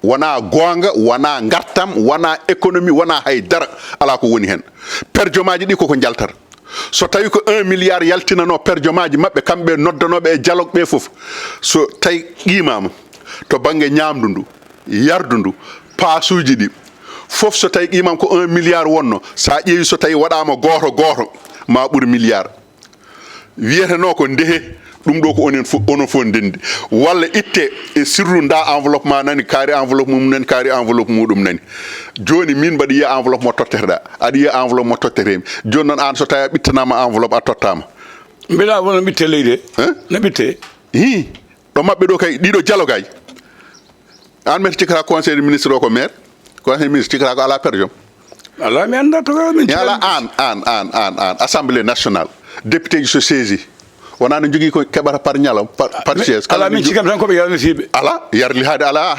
wona gonga wona gartam wona économie wona haydara ala ko woni hen perjomaji ɗi koko jaltata so tawi ko 1 milliard yaltinano perjomaji mabɓe kamɓe noddanoɓe e dialogue ɓe foof so tawi qimama to banggue ñamdu ndu yardu ndu pasuji ɗi foof so tawi qimam ko 1 milliard wonno sa ƴeewi so tawi waɗama goto ma ɓuuri milliard wiyeteno ko ndehe ɗum ɗo ko onon fof ndendi walla itte e sirru nda enveloppe ma nani kaari enveloppe mum nani kaari enveloppe muɗum nani joni min mbaɗa yiya enveloppe mo totteteɗa aɗa yiya enveloppe mo tottetemi joni noon an so tawi a ɓittanama enveloppe a tottama mbiɗa wona ɓitte leydi no ɓitte hi ɗo mabɓe ɗo kay ɗiɗo dialogue aji an mete cikkata conseil des ministre o ko maire conseil des ministre cikkata ko ala perjom ala mi anda to min ala an assemblée nationale député ji so saisi wona no jogui ko keɓata par ñalam par chaise ala min cikam tan koɓe yarlitiɓe ala yarlitade ala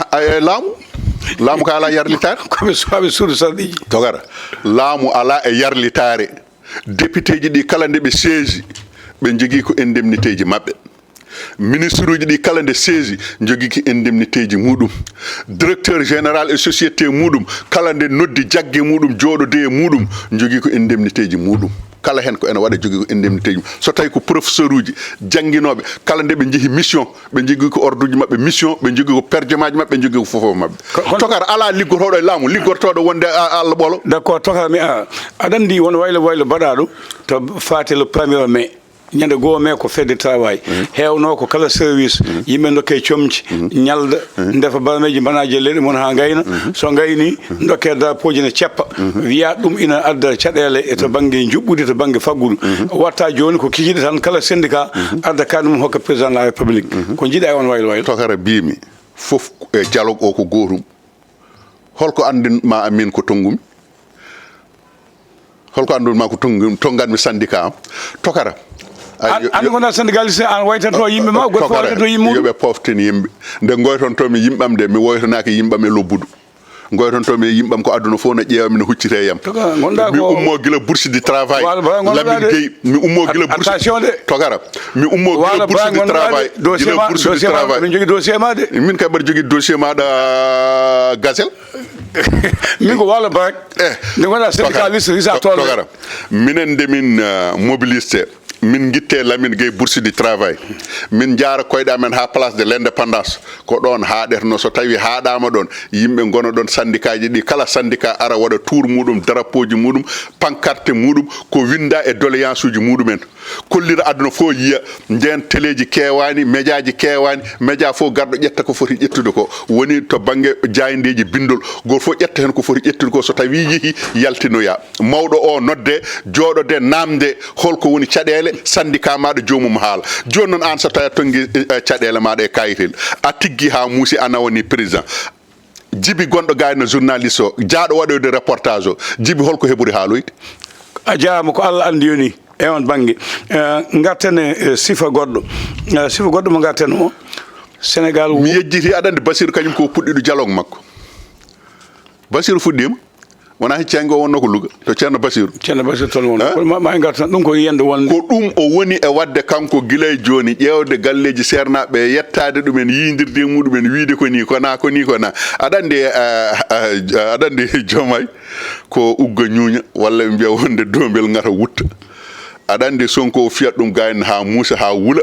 laamu ko ala yarlitare koɓe suudu sarɗiji togara laamu ala e yarlitare député ji ɗi kala nde ɓe seesi ɓe jogii ko indemnité ji maɓɓe ministre uji ɗi kala nde seesi jogii ko indemnité ji muɗum directeur général et société muɗum kala nde noddi jagge muɗum jooɗode e muɗum jogii ko indemnité ji muɗum kala hen ko ene waɗa jogii ko indemnité ji so tawi ko professeur uji jannginoɓe kala nde ɓe jeehi mission ɓe jogii ko ordre uji maɓɓe mission ɓe jogii ko perjemaji maɓɓe ɓe jogii ko fofof maɓɓe tokara ala liggotoɗo e laamu liggortoɗo wonde Allah ɓolo d' accord tokara mi aɗa anndi won waylo mbaɗaɗo to fate le 1er mai ñande goo mai ko fedde travail heewno ko kala service yimɓe dokke comci ñalda ndefa barameji mbanaji e leyɗe mon ha gayna so gayni dokke drapeauji ne ceppa wiya ɗum ina adda caɗele e to banggue juɓɓude to banggue faggudu watta joni ko kikiɗe tan kala syndicat adda ka ɗum hokka président de la république ko jiiɗa e on waylo tokara mbimi fof e dialogue o ko gotum holko andinma amin ko tonggumi holko andunma ko tonganmi syndicat am tokara an gona syndicaliste an waytanto yimɓe ma goto waytanto yimɓe yoɓe poften yimɓe nde goytontomi yimɓam de mi woytonaki yimɓam e lobbudu goytontomi e yimɓam ko aduna fof no ƴeewami no huccite yam mi ummo gila bourse du travail Lamine Gueye mi ummo gila bourse tokara mi ummo gila bourse du travail gila bourse du travail min jogui dossier ma de min kay mbaɗa jogui dossier maɗa gazelle min ko walla barak nde gonɗa syndicaliste risa tokara minen nde min mobiliste min guitte Lamine Gueye bourse du travail min jaara koyɗa men ha place de l' indépendance ko ɗon haaɗetno so tawi haaɗama ɗon yimɓe gona ɗon syndicat ji ɗi kala syndicat ara waɗa tour muɗum drapeau ji muɗum pancarte muɗum ko winda e doléance uji muɗumen kollira aduna fof yiya nden téléji kewani média ji kewani média fof garɗo ƴetta ko foti ƴettude ko woni to banggue jayndeji bindol goto fof ƴetta hen ko foti ƴettude ko so tawi yeehi yaltinoya mawɗo o nodde jooɗode namde holko woni caɗele syndicat maɗa jomum haala joni noon an so tawi a tonggui caɗele maɗa e kayitel a tigui ha muusi a nawani président Djiby gonɗo gayno journaliste o jaaɗo waɗoyde reportage o Djiby holko heɓuri haaloyde a jarama ko Allah andi yoni e on banggue garten sifa goɗɗo mo garten o Sénégal mi yejjiti aɗa andi Bassirou kañum ko puɗɗiɗo dialogue makko Bassirou fuɗɗima wona heccango wonno ko Louga to ceerno Bassirou toon won ma gartan ɗum ko yiyande wonde ko ɗum o woni e wadde kanko gila e joni ƴewde galleji sernaɓe yettade ɗumen yidirde muɗumen wiide ko ni kona aɗa andi Diomaye ko ugga ñuuña walla ɓe mbiya wonde dombel ngata wutta aɗa andi Sonko o fiyat ɗum gayno ha muusa ha wuula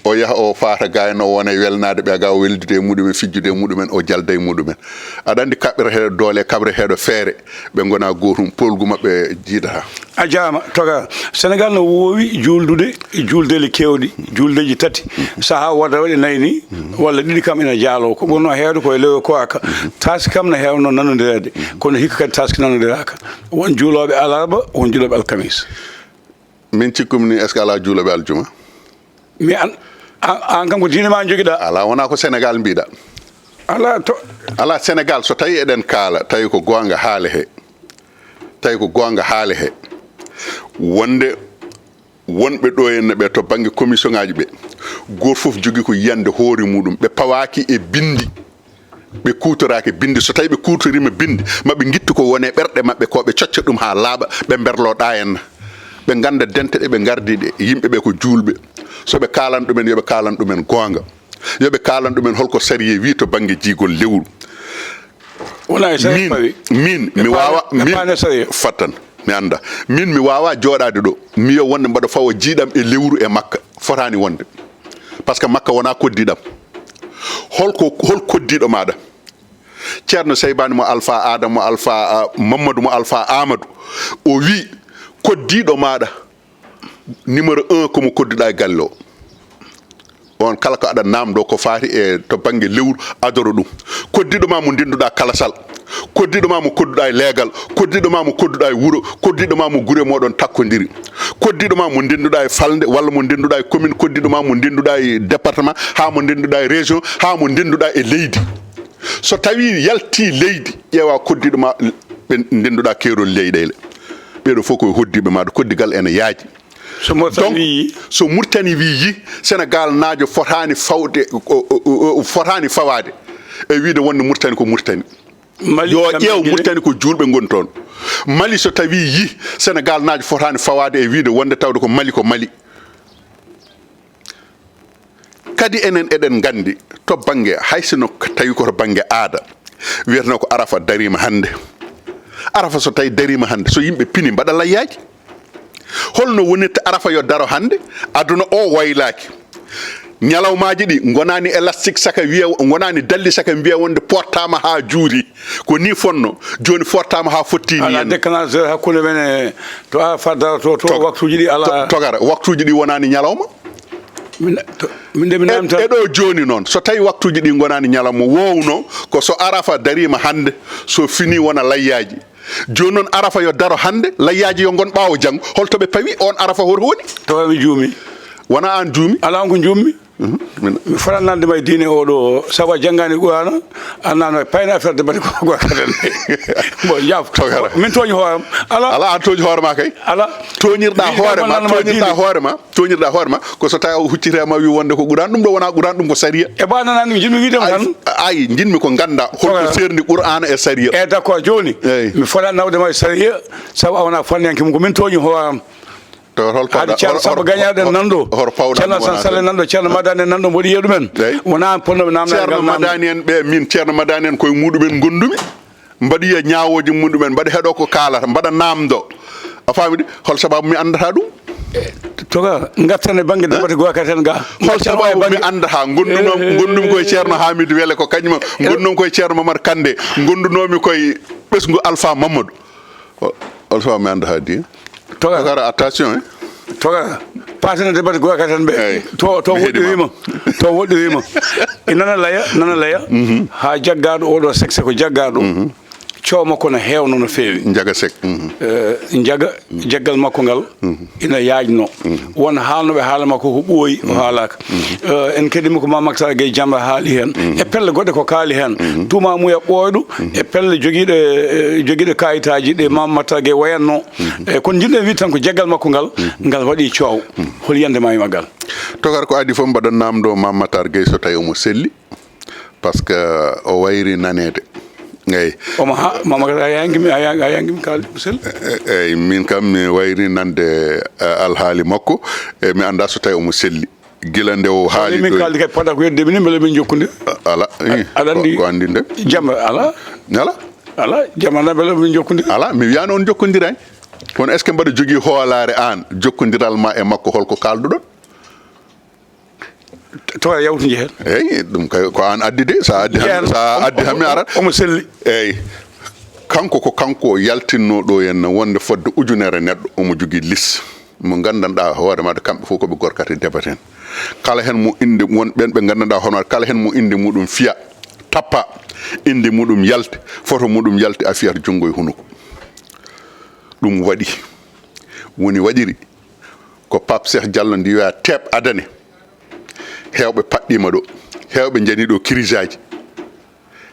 o yaha o faata gayno o wona e welnade ɓe ga o weldude e muɗumen fijjude e muɗumen o jalda e muɗumen aɗa andi kaɓɓere heɗo doole kaɓre heɗo feere ɓe gona gotum polgu mabɓe jiidata a jarama toga Sénégal no wowi juldeli kewɗi juldeji tati saaha wadda waɗi nayyi ni walla ɗiɗi kam ina jaalo ko ɓurno hewde koye lewo ko aka taski kam ne hewno nanodirede kono hikka kadi taski nanodiraka won juuloɓe alarba won juuloɓe alkamis min cikkumi ni est ce que ala juuloɓe aljuma mi an kam ko diine ma joguiɗa ala wona ko Sénégal mbiɗa ala Sénégal so tawi eɗen kaala tawi ko gonga haale he wonde wonɓe ɗo henne ɓe to banggue commission ngaji ɓe goto foof jogui ko yiyande hoore muɗum ɓe pawaki e bindi ɓe kutoraki bindi so tawi ɓe kutorima bindi maɓe guittu ko wone ɓerɗe mabɓe ko ɓe cocca ɗum ha laaɓa ɓe berloɗa henna ɓe ganda dente ɗe ɓe gardiɗe yimɓeɓe ko julɓe soɓe kalan ɗumen yoɓe kalan ɗumen gonga yoɓe kalan ɗumen holko sariye wi to banggue jiigol lewru min mi wawa fattan mi anda min mi wawa joɗade ɗo mi yo wonde mbaɗa fawa jiiɗam e lewru e Makka fotani wonde par ce que Makka wona koddiɗam hol koddiɗo maɗa ceerno Seybani mo Alpha Adam mo Alpha Mamadou mo Alpha Amadou o wi koddiɗo maɗa numéro 1 komo kodduɗa e galle o on kala ko aɗa namdo ko faati e to banggue lewru adoro ɗum koddiɗo ma mo ndenduɗa kalasal koddiɗo ma mo kodduɗa e leegal koddiɗo ma mo kodduɗa e wuuro koddiɗo ma mo guure moɗon takkodiri koddiɗo ma mo ndenduɗa e falde walla mo ndenduɗa e commune koddiɗo ma mo ndenduɗa e département ha mo ndenduɗa e région ha mo ndenduɗa e leydi so tawi yalti leydi ƴeewa koddiɗo ma ɓe ndenduɗa keerol leyɗele ɓeɗo fof koye hoddiɓe maɗa koddigal ene yaaji donc so Mauritanie wi yi Sénégal naajo fotani fawade e wiide wonde Mauritanie ko Mauritanie yo ƴeew Mauritanie ko julɓe goni toon Mali so tawi yi Sénégal naaji fotani fawade e wiide wonde tawde ko Mali kadi enen eɗen gandi to bange haysino tawi koto bange aada wiyatno ko arafa darima hande arafa so tawi darima hande so yimɓe pini mbaɗa layyaji holno wonirta arafa yo daro hande aduna o waylaki ñalawmaji ɗi gonani élastique saka wiya gonani dalli saka mbiya wonde portama ha juuri ko ni fonno joni portama ha fottini ala déclencheur hakkude men to arafa daro to waktuji ɗi ala togara waktuji ɗi wonani ñalawma eɗo joni noon so tawi waktuji ɗi gonani ñalawma wowno ko so arafa darima hande so fini wona layyaji joni noon arafa yo daro hande layyaji yo gon ɓawo janggo holtoɓe pawi on arafa hoto woni to mi juumi wona an juumi ala on ko juummi mi faranande may diine oɗo sabu a janggani Qur'ana annano payna affaire de bati ko kaden bon yaaf min toñi hooram ala an toñi hoorema kay ala toñirɗa hoorema ko so tawi huccitema wi wonde ko Qur'an ɗum ɗo wona Qur'an ɗum ko saria e bananani mi jinmi widema tan ayi jinmi ko ganda holko serni Qur'ana e saria e d'accord joni mi fota nawdema e saria sabu a wona fanniyanke ko min toñi hooram hade ceerno samba gañaɗen nanɗo ceerno sansale nanɗo ceerno madani en nanɗo mboɗi yeeɗumen wona ponnoɓe namdaceerno madani en ɓe min ceerno madani en koye muɗumen gondumi mbaɗa yiya ñawoji muɗumen mbaɗa heeɗo ko kalata mbaɗa namdo a famidi hol sababu mi andata ɗum toga gattane banggue dabate goakaten ga hol sababu mi andata gondumi koye ceerno Hamidou Wele ko kañuma gondumi koye ceerno Mamadou Kandé gondunomi koye ɓesgu Alpha Mamadou hol sababu mi andata di togara attention toga pasene debate goakaten ɓe to woɗɗirima nana laya ha jaggaɗo oɗo sexe ko jaggaɗo cowo makko no hewno no feewi jaga sek jaggal makko ngal ina yaajno won haalnoɓe haala makko ko ɓooyi o haalaka en keɗima ko Mamaktar Gueye Jamra haali hen e pelle goɗɗe ko kaali hen tuma muya ɓooyɗo e pelle joguiɗo kayitaji ɗe Mamaktar Gueye wayanno kono jinɗen wi tan ko jaggal makko ngal waɗi coow hol yandema e maggal togar ko adi fof mbaɗa namdo Mamaktar Gueye so tawi omo selli par ce que o wayri nanede eyyi Mamaktar a yangimi kalde sel eyyi min kam mi wayri nande alhaali makko e mi anda so tawi omo selli gila nde o haali min kalde kay poɗɗa ko yeddemi ni beele min jokkude ala aɗa andi ko andi nde Jamra ala Jamra beele min jokkude ala mi wiyano on jokkodirani kono est ce que mbaɗa jogui hoolare an jokkodiral ma e makko holko kalduɗon to yawtiji hen eyyi ɗum kay ko an addi de sa addi hammi arat omo selli eyyi kanko yaltinno ɗo henna wonde fodde ujunere neɗɗo omo jogui liste mo gandanɗa hoore maɗa kamɓe fof koɓe gorkate debaten kala hen mo inde won ɓen ɓe gandanɗa hoore maɗa kala hen mo inde muɗum fiya tappa inde muɗum yalti photo muɗum yalti a fiyata junggo e hunuko ɗum waɗi woni waɗiri ko Pape Cheikh Diallo ndi wiya teɓ adane hewɓe paɗɗima ɗo hewɓe jani ɗo crise aji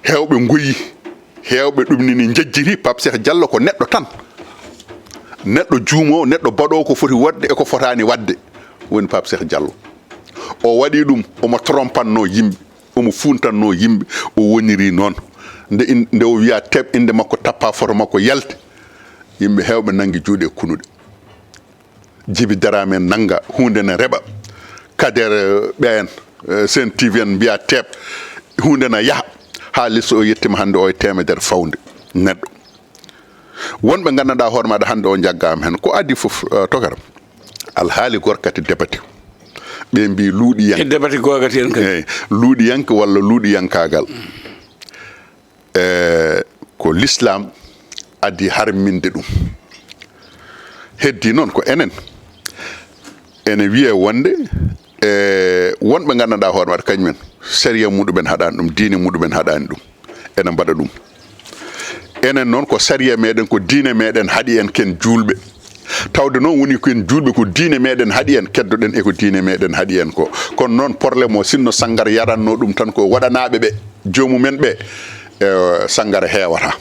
hewɓe goyi hewɓe ɗum nini jejjiri Pape Cheikh Diallo ko neɗɗo tan neɗɗo juumo neɗɗo baɗowo ko foti wadde e ko fotani wadde woni Pape Cheikh Diallo o waɗi ɗum omo trompanno yimɓe omo funtanno yimɓe o woniri noon nde o wiya teɓ inde makko tappa photo makko yalte yimɓe hewɓe nangi juuɗe e kunuɗe Djiby Darame en nanga hunde ne reɓa Kader ɓen Sen TV en mbiya teɓ hunde na yaaha ha liste o yettima hande o e temedere fawde neɗɗo wonɓe gandanɗa hoore maɗa hande o jaggama hen ko addi foof tokaram alhaali gorkati debate ɓe mbi luuɗiyanke debate gorkati en kadi luuɗiyanke walla luuɗiyankagal ko l'islam addi harminde ɗum heddi noon ko ene wiye wonde wonɓe gandanɗa hoore maɗa kañumen sériya muɗumen haɗani ɗum diine muɗumen haɗani ɗum ene mbaɗa ɗum enen noon ko sériya meɗen ko diine meɗen haaɗi en ken julɓe tawde noon woni ken julɓe ko diine meɗen haaɗi en keddoɗen eko diine meɗen haaɗi en ko kono noon probléme o sinno Sangara yaranno ɗum tan ko waɗanaɓe ɓe jomumen ɓe Sangara heewata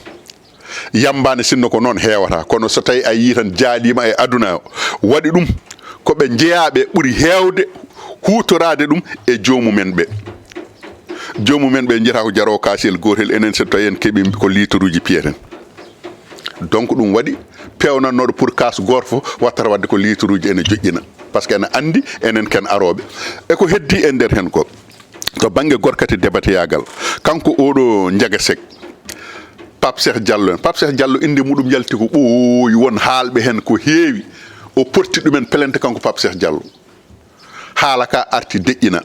yambane sinno ko noon heewata kono so tawi a yii tan jaalima e aduna o waɗi ɗum koɓe jeeyaɓe ɓuuri heewde hutorade ɗum e jomumen ɓe jomumen ɓe jiyata ko jarawo kasel gotel enen so tawi en keeɓi ko litre uji piyeten donc ɗum waɗi pewnannoɗo pour kas goto fof wattata wadde ko litre uji ene joƴƴina par ce que ene andi enen ken aroɓe eko heddi e nder hen ko to banggue gorkati débateyagal kanko oɗo Ndiaga Seck Pape Cheikh Diallo en Pape Cheikh Diallo inde muɗum yalti ko ɓooyi won haalɓe hen ko heewi o porti ɗumen pelente kanko Pape Cheikh Diallo haala ka arti deƴƴina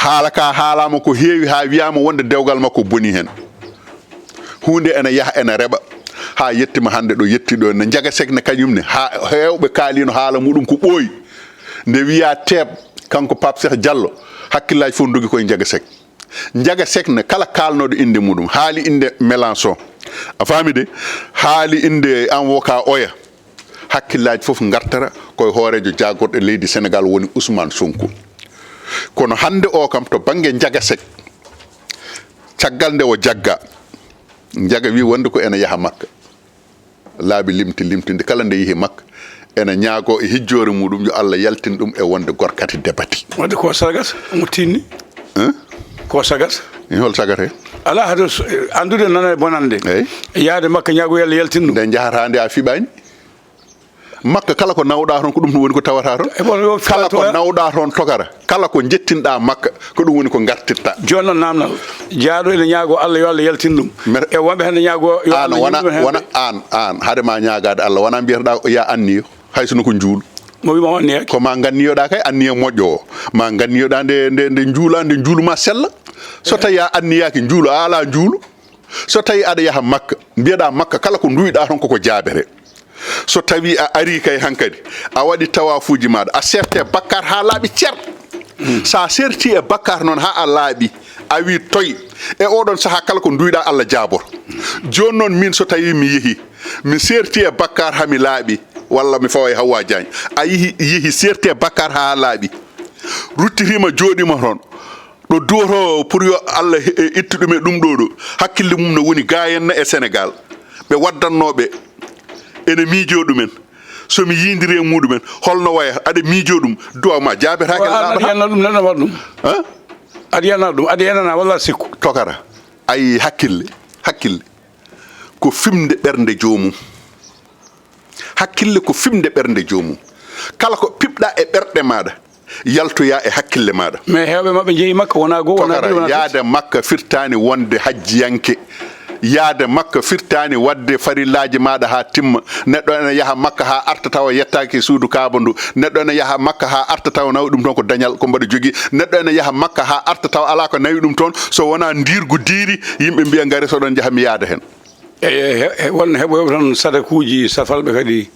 haala ka haalama ko heewi ha wiyama wonde dewgal makko boni hen hunde ene yaaha ene reɓa ha yettima hande ɗo yettiɗo ne Ndiaga Seck ne kañumne ha hewɓe kaalino haala muɗum ko ɓooyi nde wiya teeb kanko Pape Cheikh Diallo hakkillaji fof dogi koye Ndiaga Seck Ndiaga Seck ne kala kalnoɗo inde muɗum haali inde Mélenchon a faami de haali inde avocat Oya hakkillaji fof gartara koye hoorejo jagorɗo leydi Sénégal woni Ousmane Sonko kono hande o kam to banggue Ndiaga Seck caggal nde o jagga Ndiaga wi wonde ko ene yaaha Makka laabi limtinde kala nde yeehi Makka ene ñaago e hijjore muɗum yo Allah yaltin ɗum e wonde gorkati debati wadde ko sagat mo tinni ko sagat hol sagate ala hado andude nana bonande yaade Makka ñaago yalla yaltin ɗum nde jahata nde a fiɓani Makka kala ko nawɗa toon ko ɗum woni ko tawata toon kala ko nawɗa toon togara kala ko jettinɗa Makka ko ɗum woni ko gartirta joni noon namdal jaaɗo ene ñaago Allah yo Allah yaltin ɗum e wonɓe hande ñaago yo an wona an haade ma ñaagade Allah wona mbiyataɗa ya anniyo haysono ko juulu mo wima on ne ko ma ganniyoɗa kay anniya moƴƴo o ma ganniyoɗa nde juula nde juuluma sella so tawi a anniyaki juulu a ala juulu so tawi aɗa yaaha Makka mbiyeɗa Makka kala ko duyɗa toon koko jaabere so tawi a ari kay hankadi a waɗi tawafuji maɗa a serte bakkar ha laaɓi cer sa serti e bakkar noon ha a laaɓi a wi toyi e oɗon saaha kala ko duyɗa Allah jabor joni noon min so tawi mi yeehi mi serti e bakkar hami laaɓi walla mi fawa e Hawa Diagne a yeehi serti e bakkar ha laaɓi ruttitima joɗima toon ɗo duwoto pour yo Allah ittu ɗum e ɗum ɗo hakkille mum no woni gayenna e Sénégal ɓe waddannoɓe ene miijo ɗumen somi yindiri e muɗumen holno waya aɗa miijo ɗum duwama jaabetake aɗa ɗum neɗɗo waɗa ɗum aɗa yana ɗum aɗa yanana walla sikku tokara ayi hakkille ko fimde ɓernde jomum hakkille ko fimde ɓernde jomum kala ko piɓɗa e ɓerɗe maɗa yaltoya e hakkille maɗa mais hewɓe mabɓe jeeyi Makka wona goo wona yaade Makka firtani wonde hajjiyanke yaade Makka firtani wadde farillaji maɗa ha timma neɗɗo ene yaaha Makka ha arta tawa yettaki suudu Kaaba ndu neɗɗo ene yaaha Makka ha arta tawa nawi ɗum toon ko dañal ko mbaɗa jogui neɗɗo ene yaaha Makka ha arta tawa ala ko nawi ɗum toon so wona ndirgu diiri yimɓe mbiya gaari soɗon jaaha mi yaada hen won heɓoyoɓe tan sadakuji safalɓe kadi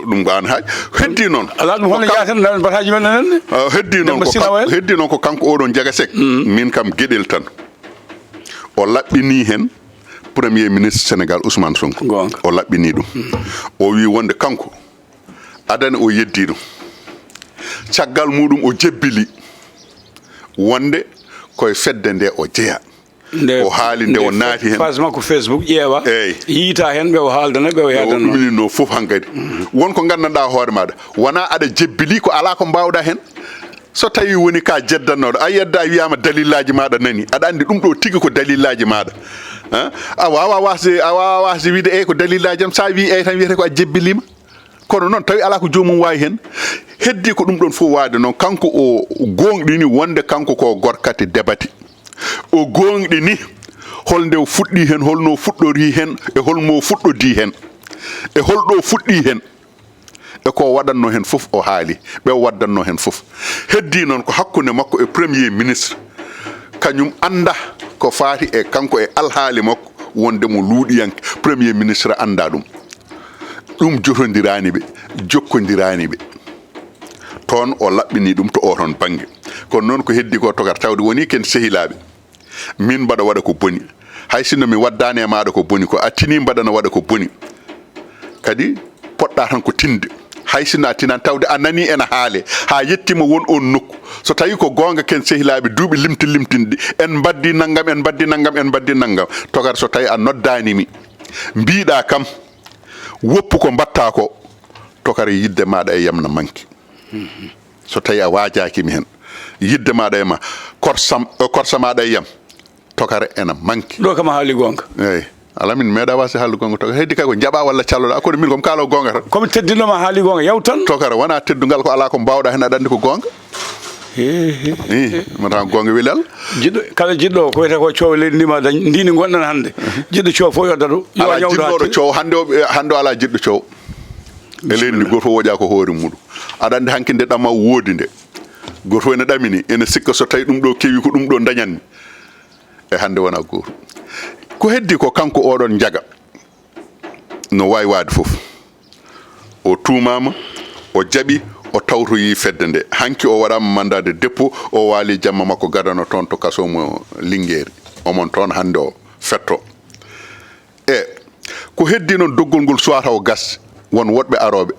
ɗum gani haaj heddi noon ala ɗum holno jaten bataji men enen heddi noon ko kanko oɗon Ndiaga Seck min kam gueɗel tan o laɓɓini hen premier ministre Sénégal Ousmane Sonko o laɓɓini ɗum o wi wonde kanko adana o yeddi ɗum caggal muɗum o jebbili wonde koye fedde nde o jeeya o haali nde o naati hen page makko Facebook ƴeewa yiita hen ɓe o haaldana ɓe o yadanno ɗuminino foof hankadi wonko gandanɗa hoore maɗa wona aɗa jebbili ko ala ko mbawɗa hen so tawi woni ka jeddannoɗo a yedda wiyama dalillaji maɗa nani aɗa andi ɗum ɗo tigui ko dalillaji maɗa a wawa wasde wiide eyyi ko dalillaji am sa wi eyyi tan wiyete ko a jebbilima kono noon tawi ala ko jomum wawi hen heddi ko ɗum ɗon fof wade noon kanko o gonɗini wonde kanko ko gorkati debati o gonɗini holnde o fuɗɗi hen holno fuɗɗori hen e holmo fuɗɗodi hen e holɗo fuɗɗi hen e ko waɗanno hen fof o haali ɓe waddanno hen fof heddi noon ko hakkude makko e premier ministre kañum anda ko faati e kanko e alhaali makko wonde mo luuɗiyanke premier ministre anda ɗum jotodirani ɓe jokkodirani ɓe toon o laɓɓini ɗum to oton banggue kono noon ko heddi ko togar tawde woni ken sehilaɓe min mbaɗa waɗa ko boni hay sinno mi waddani e maɗa ko boni ko a tini mbaɗana waɗa ko boni kadi poɗɗa tan ko tinde hay sinno a tinan tawde a nani ena haale ha yettima won on nokku so tawi ko gonga ken sehilaɓe duuɓi limtinde en baddi naggam en baddi naggam en baddi naggam togar so tawi a noddanimi mbiɗa kam woppu ko mbatta ko tokar yidde maɗa e yamna manki so tawi a wajakimi hen yidde maɗa e ma korsa maɗa e yam tokare ena manki ɗo kam a haali gonga eyyi ala min meeɗa wasi haalde gonga to heddi kay ko jaɓa walla calloɗa kono min komi kaalo gonga tan komi teddinoma haali gonga yaw tan tokara wona teddugal ko ala ko mbawɗa hen aɗa andi ko gonga mata gonga weeli Allah jiɗɗo kala jiɗɗo ko wiyete ko coow leydi ndima dañ ndini gonɗen hannde jiɗɗo coow fof yo dadu ala jiɗɗoɗo coow hande o ala jiɗɗo coow e leydi ndi goto woƴa ko hoore muɗum aɗa andi hanki nde ɗamma woodi nde goto ene ɗamini ene sikka so tawi ɗum ɗo kewi ko ɗum ɗo dañanmi e hande wona goto ko heddi ko kanko oɗon jaga no wawi waade fof o tuumama o jaɓi o tawtoyi fedde nde hanki o waɗama mandat de dépôt o waali jamma makko gadano toon to kasomo Linguére omon toon hande o fetto e ko heddi noon doggol ngol suwata o gas won woɗɓe aroɓe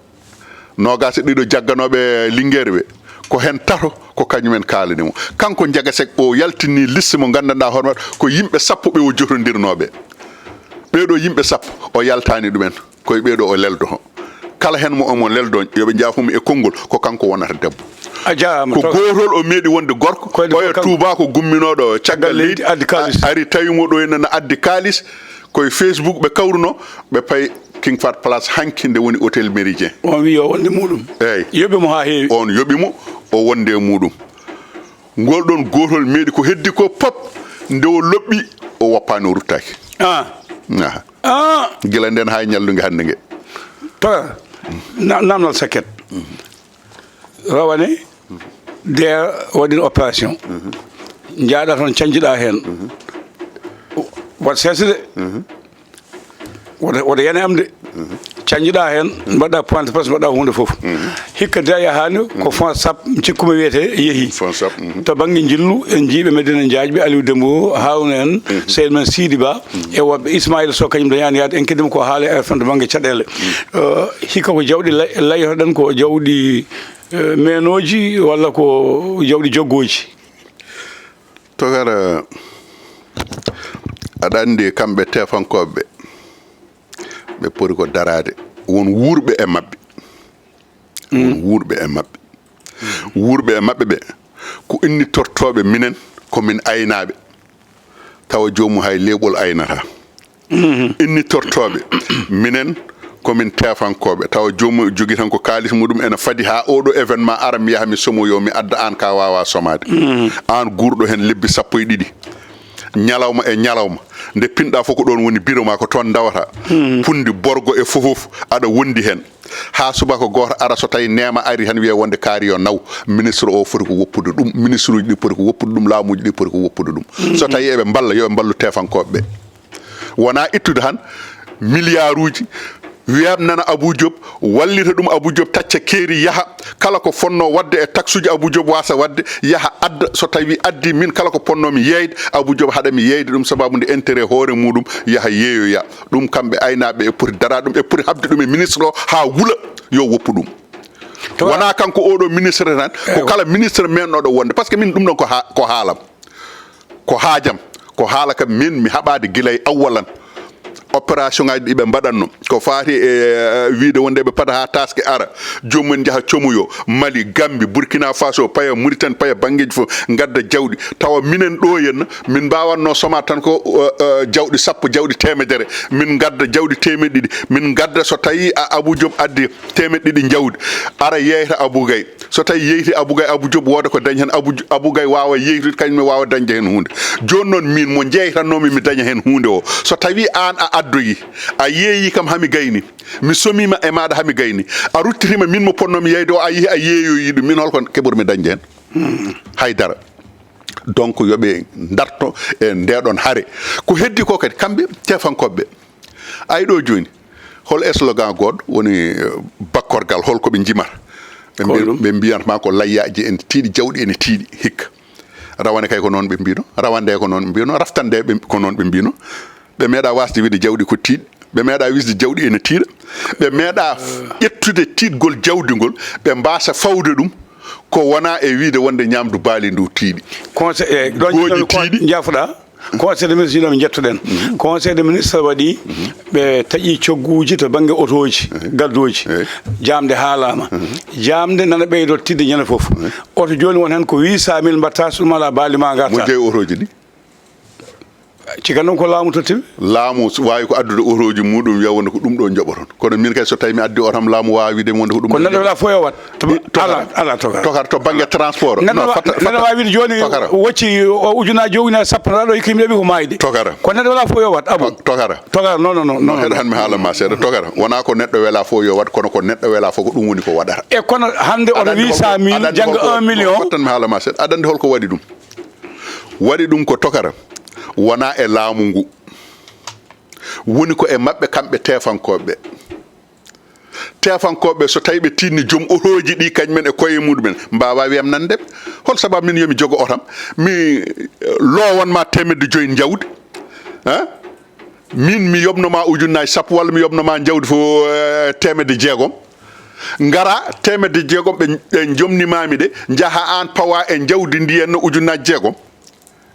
nogas e ɗiɗo jagganoɓe Linguére ɓe ko hen tato ko kañumen kaalanimo kanko Ndiaga Seck o yaltini liste mo gandanɗa hoorema ko yimɓe sappo ɓe o jotodirnoɓe ɓeɗo yimɓe sappo o yaltani ɗumen koye ɓeɗo o leldo kala hen mo omo leldo yoɓe jaafomo e konngol ko kanko wonata debbo ko gotol o meeɗi wonde gorko oya Touba ko gumminoɗo caggal leydi ari tawimo ɗo henna addi kalis koye Facebook ɓe kawruno ɓe payi King Fahd Palace hanki nde woni hôtel Méridien on wi o wonde muɗum eyyi yoɓimo ha heewi on yoɓimo o wonde e muɗum ngol ɗon gotol meeɗi ko heddi ko pop nde o loɓɓi o woppani o ruttaki gila nden ha ñallugue hande ngue to namdal saket rawane de waɗin opération jaaɗa toon cañjiɗa hen waɗa seesde woto yana am de cañjiɗa hen mbaɗɗa pointe presse mbaɗɗa hunde foof hikka da yahani ko fond sap cikkuma wiyete yeehi to banggue jillu en jiiɓe Medina Diadji Aliou Dembo Harouna en seydi men Sidi Ba e woɓɓe Ismaïla Sow kañum dañani yaade en kedima ko haala RFM to banggue caɗele hikka ko jawɗi layyotoɗen ko jawɗi menoji walla ko jawɗi joggoji togara aɗa andi kamɓe tefankoɓe ɓe poti ko darade won wuurɓe e maɓɓe won wuurɓe e maɓɓe wuurɓe e maɓɓe ɓe ko innitortoɓe minen komin aynaɓe tawa jomum hay leeɓol aynata innitortoɓe minen komin tefankoɓe tawa jomum jogui tan ko kalis muɗum ene fadi ha oɗo événement ara mi yaha mi somoyo mi adda an ka wawa somade an guurɗo hen lebbi 12 ñalawma e ñalawma nde pinɗa fof ko ɗon woni bureau ma ko toon dawata pundi borgo e fofof aɗa wondi hen ha subaka goto ara so tawi nema ari tan wiye wonde kaari yo naw ministre o foti ko woppude ɗum ministre uji ɗi poti ko woppude ɗum laamuji ɗi poti ko woppude ɗum so tawi eɓe balla yoɓe ballu tefankoɓe ɓe wona ittude han milliard uji wiyam nana Abou Diop wallita ɗum Abou Diop tacca keeri yaha kala ko fonno wadde e taxe uji Abou Diop wasa wadde yaha adda so tawi addi min kala ko ponnomi yeyde Abou Diop haɗami yeyde ɗum sababude intérêt hoore muɗum yaha yeeyoya ɗum kamɓe aynaɓe e poti dara ɗum e poti habde ɗum e ministre o ha wuula yo woppu ɗum wona kanko oɗo ministre tan ko kala ministre mennoɗo wonde par ce que min ɗum ɗon ko haalam ko haajam ko haala kam min mi haɓade guilay awwalan opération ngaji ɗiɓe mbaɗanno ko faati e wiide wonde ɓe paada ha taske ara jomum jaaha comoyo Mali Gambie Burkina Faso paya Mauritanie paya banggueji fof gadda jawɗi tawa minen ɗo henna min mbawanno somade tan ko jawɗi 10 jawɗi 100 min gadda jawɗi 200 min gadda so tawi Abou Diop addi 200 jawdi ara yeyta Abou Gaye so tawi yeyti Abou Gaye Abou Diop woda ko dañi hen Abou Gaye wawa yeytude kañum wawa dañde hen hunde joni noon min mo jeytannomi mi daña hen hunde o so tawi an a addoyi a yeeyi kam hami gayni mi somima e maɗa hami gayni a ruttitima min mo ponnomi yeyde o a yeehi a yeeyoyi ɗum min holko keɓurmi dañde hen haydara donc yoɓe darto e ndeɗon haare ko heddi ko kadi kamɓe tefankoɓeɓe ayi ɗo joni hol slogan goɗɗo woni bakkorgal holkoɓe jimata ɓe mbiyatma ko layyaji ene tiiɗi jawɗi ene tiiɗi hikka rawane kay ko noon ɓe mbino rawande ko noon ɓe mbino raftande ko noon ɓe mbino ɓe meeɗa wasde wiide jawɗi ko tiiɗi ɓe meeɗa wisde jawɗi ene tiiɗa ɓe meeɗa ƴettude tiiɗgol jawdi ngol ɓe mbasa fawde ɗum ko wona e wiide wonde ñamdu baali ndu tiiɗi ɗon tiiɗi jafoɗa conseil de ministre ɗomi jettuɗen conseil de ministre waɗi ɓe taƴi cogguji to banggue otoji gaddoji jamde haalama jamde nana ɓeydo tidde ñande foof oto joni won hen ko 800 000 mbatta so ɗum ala baali ma garta mo jeeyi otoji ɗi cikanno ko laamu totti laamu waawi ko addude oroji muɗum wiya wonde ko ɗum ɗo joɓoton kono min kay so tawi mi addi otam laamu waawi wide wonde ko ɗum ko neɗɗo wala fof yo wat ala tokar to banggue transport neɗɗo wawi wide joni wocci ujunaji jowina sappo ɗo yimɓe ko mayde tokara ko neɗɗo wala fof yo wat abou tokara non heɗo han mi haalanma seeɗa tokara wona ko neɗɗo wela fof yo wat kono ko neɗɗo wela fof ko ɗum woni ko waɗata e kono hande oto 800 000 jangga 1 million wattan mi haalama seeɗa aɗa andi holko waɗi ɗum ko tokara wona e laamu ngu woni ko e maɓɓe kamɓe tefankoɓe so tawi ɓe tinni joom otoji ɗi kañumen e koye muɗumen mbawa wiyam nande hol sababu min yomi jogo otam mi lowonma 500 jawdi min mi yobnoma ujunnaji sappo walla mi yobnoma jawdi fo 600 ngara 600 ɓe jomnimami de jaaha an pawa e jawdi ndi henno ujunnaji 6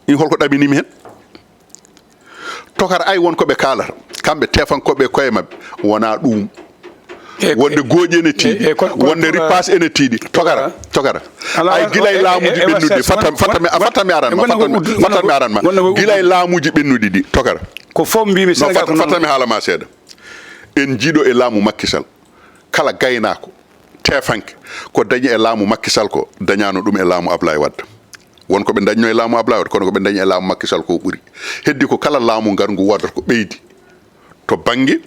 in holko ɗaminimi hen tokara ay wonko ɓe kalata kamɓe tefankoɓe koye mabɓe wona ɗum wonde gooƴi ene tiiɗi wonde ripas ene tiiɗi tokara ay guilay laamuji ɓennuɗi fatami aranma guilay laamuji ɓennuɗi ɗi tokara ko fof mbimi fatami haalama seeɗa en jiiɗo e laamu Macky Sall kala gaynako tefanke ko dañi e laamu Macky Sall ko dañano ɗum e laamu Ablaye Wade wonko ɓe dañno e laamu Ablaye Wade kono ko ɓe dañi e laamu Macky Sall ko ɓuuri heddi ko kala laamu ngar ngu wodata ko ɓeydi to banggue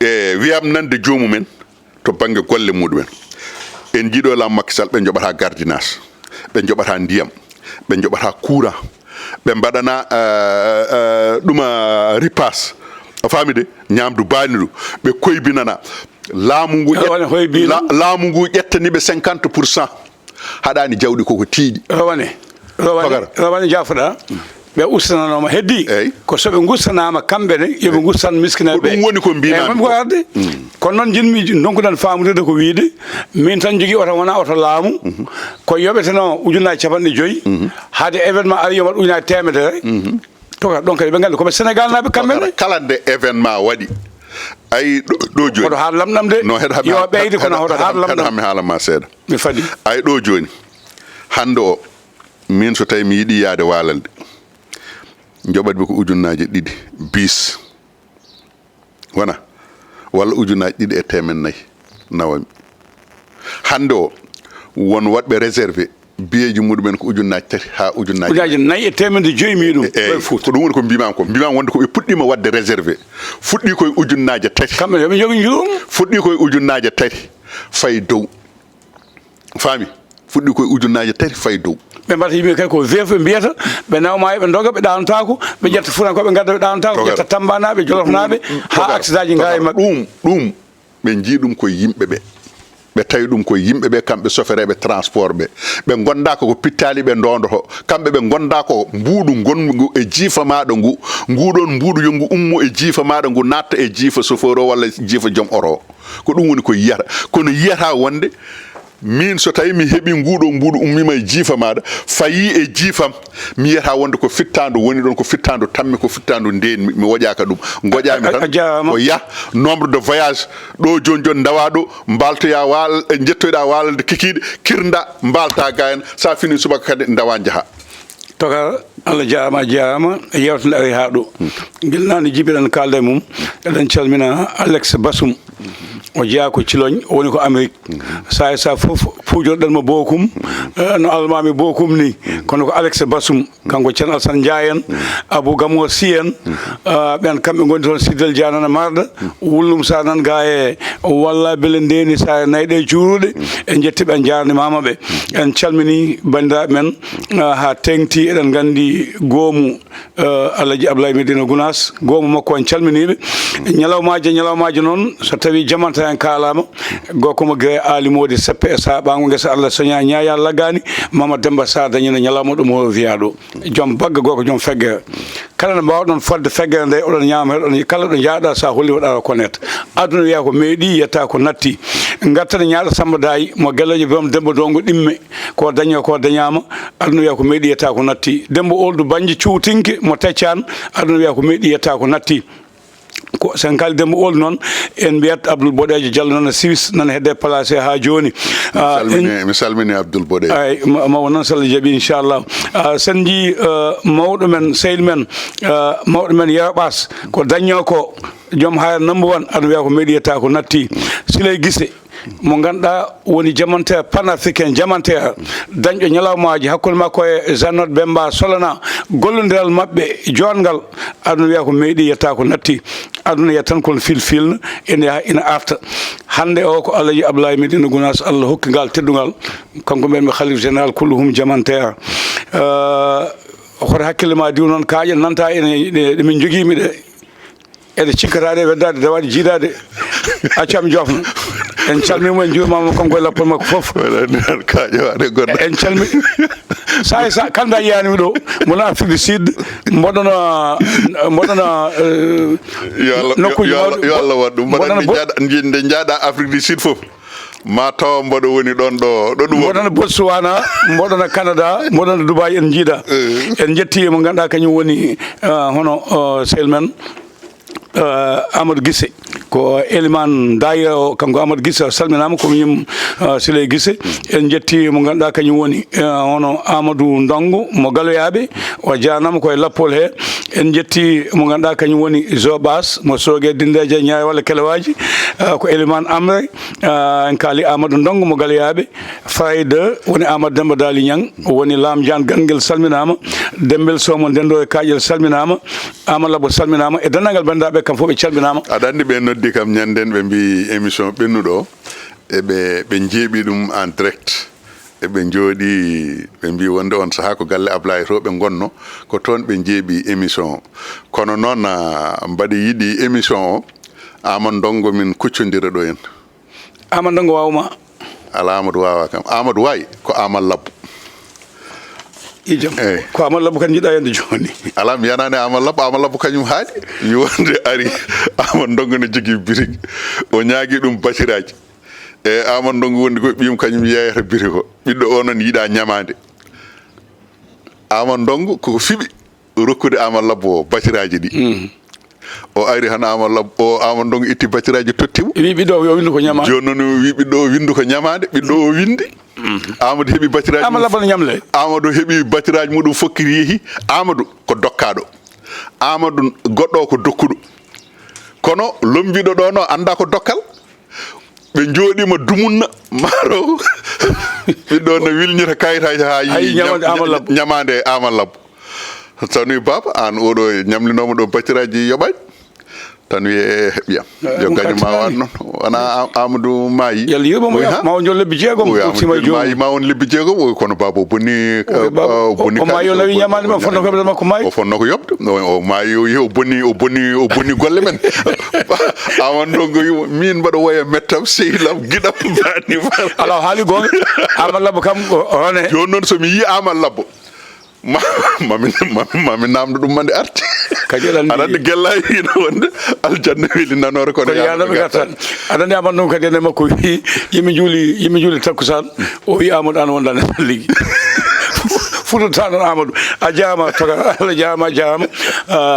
e wiyam nande joomumen to banggue golle muɗumen en jiiɗo e laamu Macky Sall ɓe joɓata gardinage ɓe joɓata ndiyam ɓe joɓata courant ɓe mbaɗana ɗuma ripas famide ñamdu baaniɗo ɓe koybinana laamu ngu ƴettaniɓe 50% haɗani jawɗi koko tiiɗi rawane jafoɗa ɓe ustananoma heddi ko soɓe gustanama kamɓene yoɓe gustan miskinaɓe ɗum woni ko mbimami ko arde kono noon jinmi donkuɗan famude ko wiide min tan jogui oto wona oto laamu ko yoɓeteno ujunnaji 50 haade événement ari yomat ujunaji 100 toka donc ɓe gandi koɓe Sénégal naɓe kamɓene kala nde événement waɗi ayi ɗo joni oto haal lamɗam de yo ɓeyde kono oto haal lamɗam mi haalama seeɗa mi faadi ayi ɗo joni hande o min so tawi mi yiiɗi yaade waalalde joɓatmi ko ujunnaji 2 bis wona walla ujunnaji 2 e 400 nawami hande o won waɗɓe réservé biyeji muɗumen ko ujunnaji 3 ha ujunnaji 4 e 500 mi ɗum ko ɗum woni ko mbimami wonde koɓe puɗɗima wadde réservé fuɗɗi koye ujunnaji 3 kamɓe yoɓe jogui jurum fuɗɗi koye ujunnaji 3 fay dow faami fuɗɗi koye ujunnaji 3 fay dow ɓe mbatta yimɓe kadi ko weef ɓe mbiyata ɓe nawma ɓe doga ɓe ɗanotako ɓe ƴetta furankoɓe gadda ɓe ɗanotako ƴetta tambanaɓe jolofnaɓe ha accident ji ngawi mabɓe ɗum ɓe jii ɗum koye yimɓeɓe ɓe tawi ɗum koye yimɓeɓe kamɓe sofereɓe transport ɓe gondaka ko pittali ɓe dondoto kamɓe ɓe gonda ko mbuuɗu gongu e jiifa maɗa ngu nguɗon mbuuɗu yo ngu ummo e jiifa maɗa ngu natta e jiifa chauffeur o walla jiifa joom oro ko ɗum woni ko yiyata kono yiyata wonde min so tawi mi heeɓi nguɗo mbuɗu ummima e jiifa maɗa fayi e jiifam mi yiyata wonde ko fittandu woni ɗon ko fittandu tammi ko fittandu ndenmi mi woƴaka ɗum goƴami tan ko ya nombre de voyage ɗo joni dawa ɗo mbaltoya jettoyɗa walde kikiɗe kirda mbalta ga hen sa fini subaka kadi dawa jaaha toka Allah jarama yewtode ari ha ɗo guilnade jibiɗen kalde mum eɗen calmina Alex Bassoum o jeeya ko Cilogne o woni ko Amérique sa fof pujorɗenmo bokum no almami bokum ni kono ko Alex Bassoum kanko ceerno Alassane Ndiaye en Abou Gamo Sy en ɓen kamɓe gondi toon Sidel Dia nana Marda Wullum Sa nan ga e walla beele ndeni sa nayɗe cuuruɗe en jettiɓe en jarnimama ɓe en calmini bandiraɓe men ha tengti eɗen gandi goomu Alaji Ablaye Medina Gounass goomu makko en calminiɓe ñalawmaji noon so tawi jamanta en kalama gokkoma guewe alimode seppe e saɓago guesa Allah soña ñaya laggani Mamadou Demba Sarr dañino ñalawma ɗum o wiya ɗo joom bagga goko joom feggere kala no mbawɗon fodde feggere nde oɗon ñama heɗon kala ɗo jaaɗa sa holli waɗa connaître aduna wiya ko meeɗi yetta ko natti gattane ñaaɗa Samba Dayi mo gellejo biyam Demba Dongo ɗimme ko dañi ko dañama aduna wiya ko meeɗi yetta ko natti Demba Oldu Banji Cuutinke mo Teccane aduna wiya ko meeɗi yetta ko natti ko sen kaldemo ol noon en mbiyat Abdoul Bodejo Diallo noon Suisse nan hedde placé ha joni mi salmini Abdoul Bodejo ay mawo noon salla jaaɓi inchallah sen ji mawɗo men sehil men mawɗo men Yaɓas ko dañño ko joom hayre number 1 aɗa wiya ko meɗiyata ko natti Siley Guissé mo ganduɗa woni jamanteer panafricain jamanteer dañƴo ñalawmaji hakkude makko e Jeannot Bemba Solana gollodiral mabɓe jongal aɗuna wiya ko meeɗi yetta ko natti aduna yetta tan kono filfilna ene yaha ina arta hande o ko Alaji Abdoulaye Medina Gounass Allah hokki ngal teddugal kanko men khalife général kulluhum jamanteer hoto hakkille ma diw noon kaaƴe nanta ene min joguimi ɗe ede cikkatade weddade dawade jiidade accam jofna en calmimo en juurmama kanko e lappol makko foof en calmi sa kanda yiyanimi ɗo mona Afrique du Sud mboɗona nokkuji yo Allah waɗ ɗum mbaɗa jaaɗa Afrique du Sud foof ma tawa mboɗo woni ɗon ɗo ɗum mboɗona Botswana mboɗona Canada mboɗona Dubai en jiida en jetti mo ganduɗa kañum woni hono sehil men Amadou Guissé ko Eliman Daya o kanko Amadou Guissé salminama komi yim Siley Guissé en jetti mo ganduɗa kañum woni hono Amadou Ndongo mo galoyaɓe o janama koye lappol he en jetti mo ganduɗa kañum woni Zobas mo soogue dindeje ñaay walla kelewaji ko Eliman Amre en kaali Amadou Ndongo mo galoyaɓe Fayda woni Amadou Demba Dali Niang woni Lam Diane Ganguel salminama Dembel Somo ndendo e Kaƴel salminama Amadou Labo salminama e dendagal bandaɓe kam fof ɓe calminama aɗa andi ɓe noddi kam ñanden ɓe mbi émission ɓennuɗo ɓe jeeɓi ɗum en direct eɓe jooɗi ɓe mbi wonde on saaha ko galle Ablaye to ɓe gonno ko toon ɓe jeeɓi émission o kono noon mbaɗi yiɗi émission o Amadou Ndongo min kuccodira ɗo en Amadou Ndongo wawma ala Amadou wawa kam Amadou wayi ko Amadou Labbo ijam ko Amadou Labbo kan jiɗa yande joni ala mi yanani Amadou Labbo kañum haaɗi mi wonde ari Amadou Ndongo ne jogui birig o ñaagui ɗum batiraji e Amadou Ndongo wondi ko ɓiyum kañum yeyata biri ko ɓiɗɗo o noon yiiɗa ñamade Amadou Ndongo koko fiɓi rokkude Amadou Labbo o batiraji ɗi o ari han Amadou Ndongo itti batiraji tottimo wi ɓiɗɗo o yo windu ko ñamade joni noon wi ɓiɗɗo o windu ko ñamade ɓiɗɗo o windi Amadou heeɓi batiraji Amadou Labbo no ñamle Amadou heeɓi batiraji muɗum fokkiri yeehi Amadou ko dokkaɗo Amadou goɗɗo o ko dokkuɗo kono lombiɗo ɗo no anda ko dokkal ɓe jooɗima dumunna maaro ɓiɗɗo no wilñita kayitaji ha yi ñamade Amadou Labbo tan wi baba an oɗo ñamlinoma ɗo batiraji yoɓaji tan wiye heɓiyam yo gaño ma wat noon wona Amadou Mayi yalla yirmomo ma on jol lebbi jeegom Mayi ma on lebbi jeegom o kono baba o bonni o Mayi o nawi ñamade ma fonno ko heɓde makko Mayi o fonno ko yobde o Mayi o yehi o bonni golle men Amadou Ndongo wi min mbaɗa woya mettam sehlam guiɗam bani alors haali gonga Amadou Labbo kam hone joni noon somi yi Amadou Labbo mami namdo ɗum mande arti aɗa gellayi hino wonde aljanna weeli nanore kono yanoɓe gartan aɗa andi Amadou Ndongo kadi ene makko wi yimi juuli takkusan o wi Amadou an wondane ligui futata noon Amadou a jaama toga Allah jaama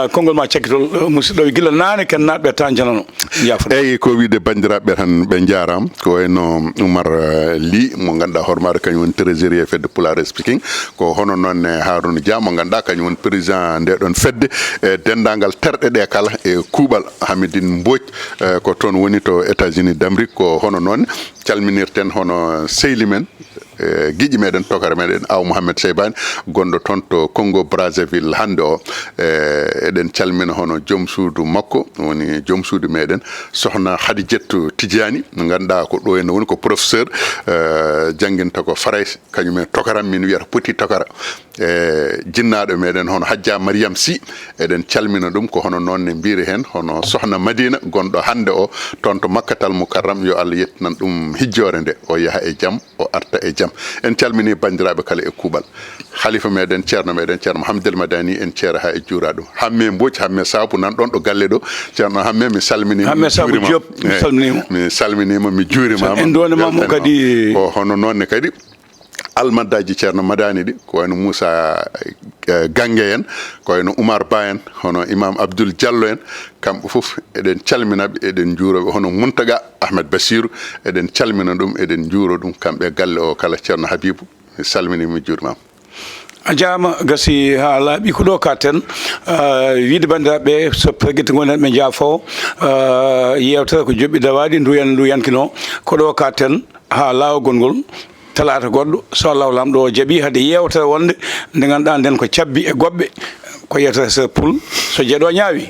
konngol ma cakkitol musidɗo o gila nane ken natɓe tan janano jafo eyyi ko wiide bandiraɓe tan ɓe jaram ko wayno Oumar Ly mo ganduɗa hooremaɗo kañum woni trésorier fedde Pulare speaking ko hono noon Harouna Dia mo ganduɗa kañum woni président nde ɗon fedde e dendagal terɗe ɗe kala e kuuɓal Hamidine Mbodj ko toon woni to États-Unis d'Amérique ko hono noon calminirten hono sehli men guiƴi meɗen tokara meɗen Aw Mouhamed Seybani gonɗo toon to Congo Brazzaville hande o eɗen calmina hono joom suudu makko woni joom suudu meɗen sohna Hadijetou Tidiani ganduɗa ko ɗo ene woni ko professeur jangguinta ko Farais kañumen tokaram min wiyata Poti Tokara jinnaɗo meɗen hono Hadja Mariam Sy eɗen calmina ɗum ko hono noon ne mbiri hen hono sohna Madina gonɗo hande o toon to Makkatal Mukarram yo Allah yettinan ɗum hijjore nde o yaaha e jaam o arta e jaam en calmini bandiraɓe kala e kuuɓal halifa meɗen ceerno Mouhamadoul Madani en ceera ha e juura ɗum Hamme Mbodj Hamme Sabou nan ɗon ɗo galle ɗo ceerno Hamme mi salminima mi salminima mi juurimama en donimamo kadi ko hono noonne kadi almaddaji ceerno madani ɗi ko wayno Moussa Gangue en ko wayno Oumar Ba en hono imam Abdoul Diallo en kamɓe fof eɗen calminaɓe eɗen juuroɓe hono Mountaga Ahmed Bassirou eɗen calmina ɗum eɗen juuro ɗum kamɓe galle o kala ceerno Habibou mi salminima juurmama a jaama gasi ha laaɓi ko ɗo katen wiide bandiraɓe so peguete gonen ɓe jaafo yewtere ko joɓɓi dawaɗi nduyankino ko ɗo katen ha lawol ngol talata goɗɗo so Allah lamɗo o jaaɓi hade yewtere wonde nde ganduɗa nden ko cabbi e goɓɓe ko yewtere so poul so jeeɗo ñaawi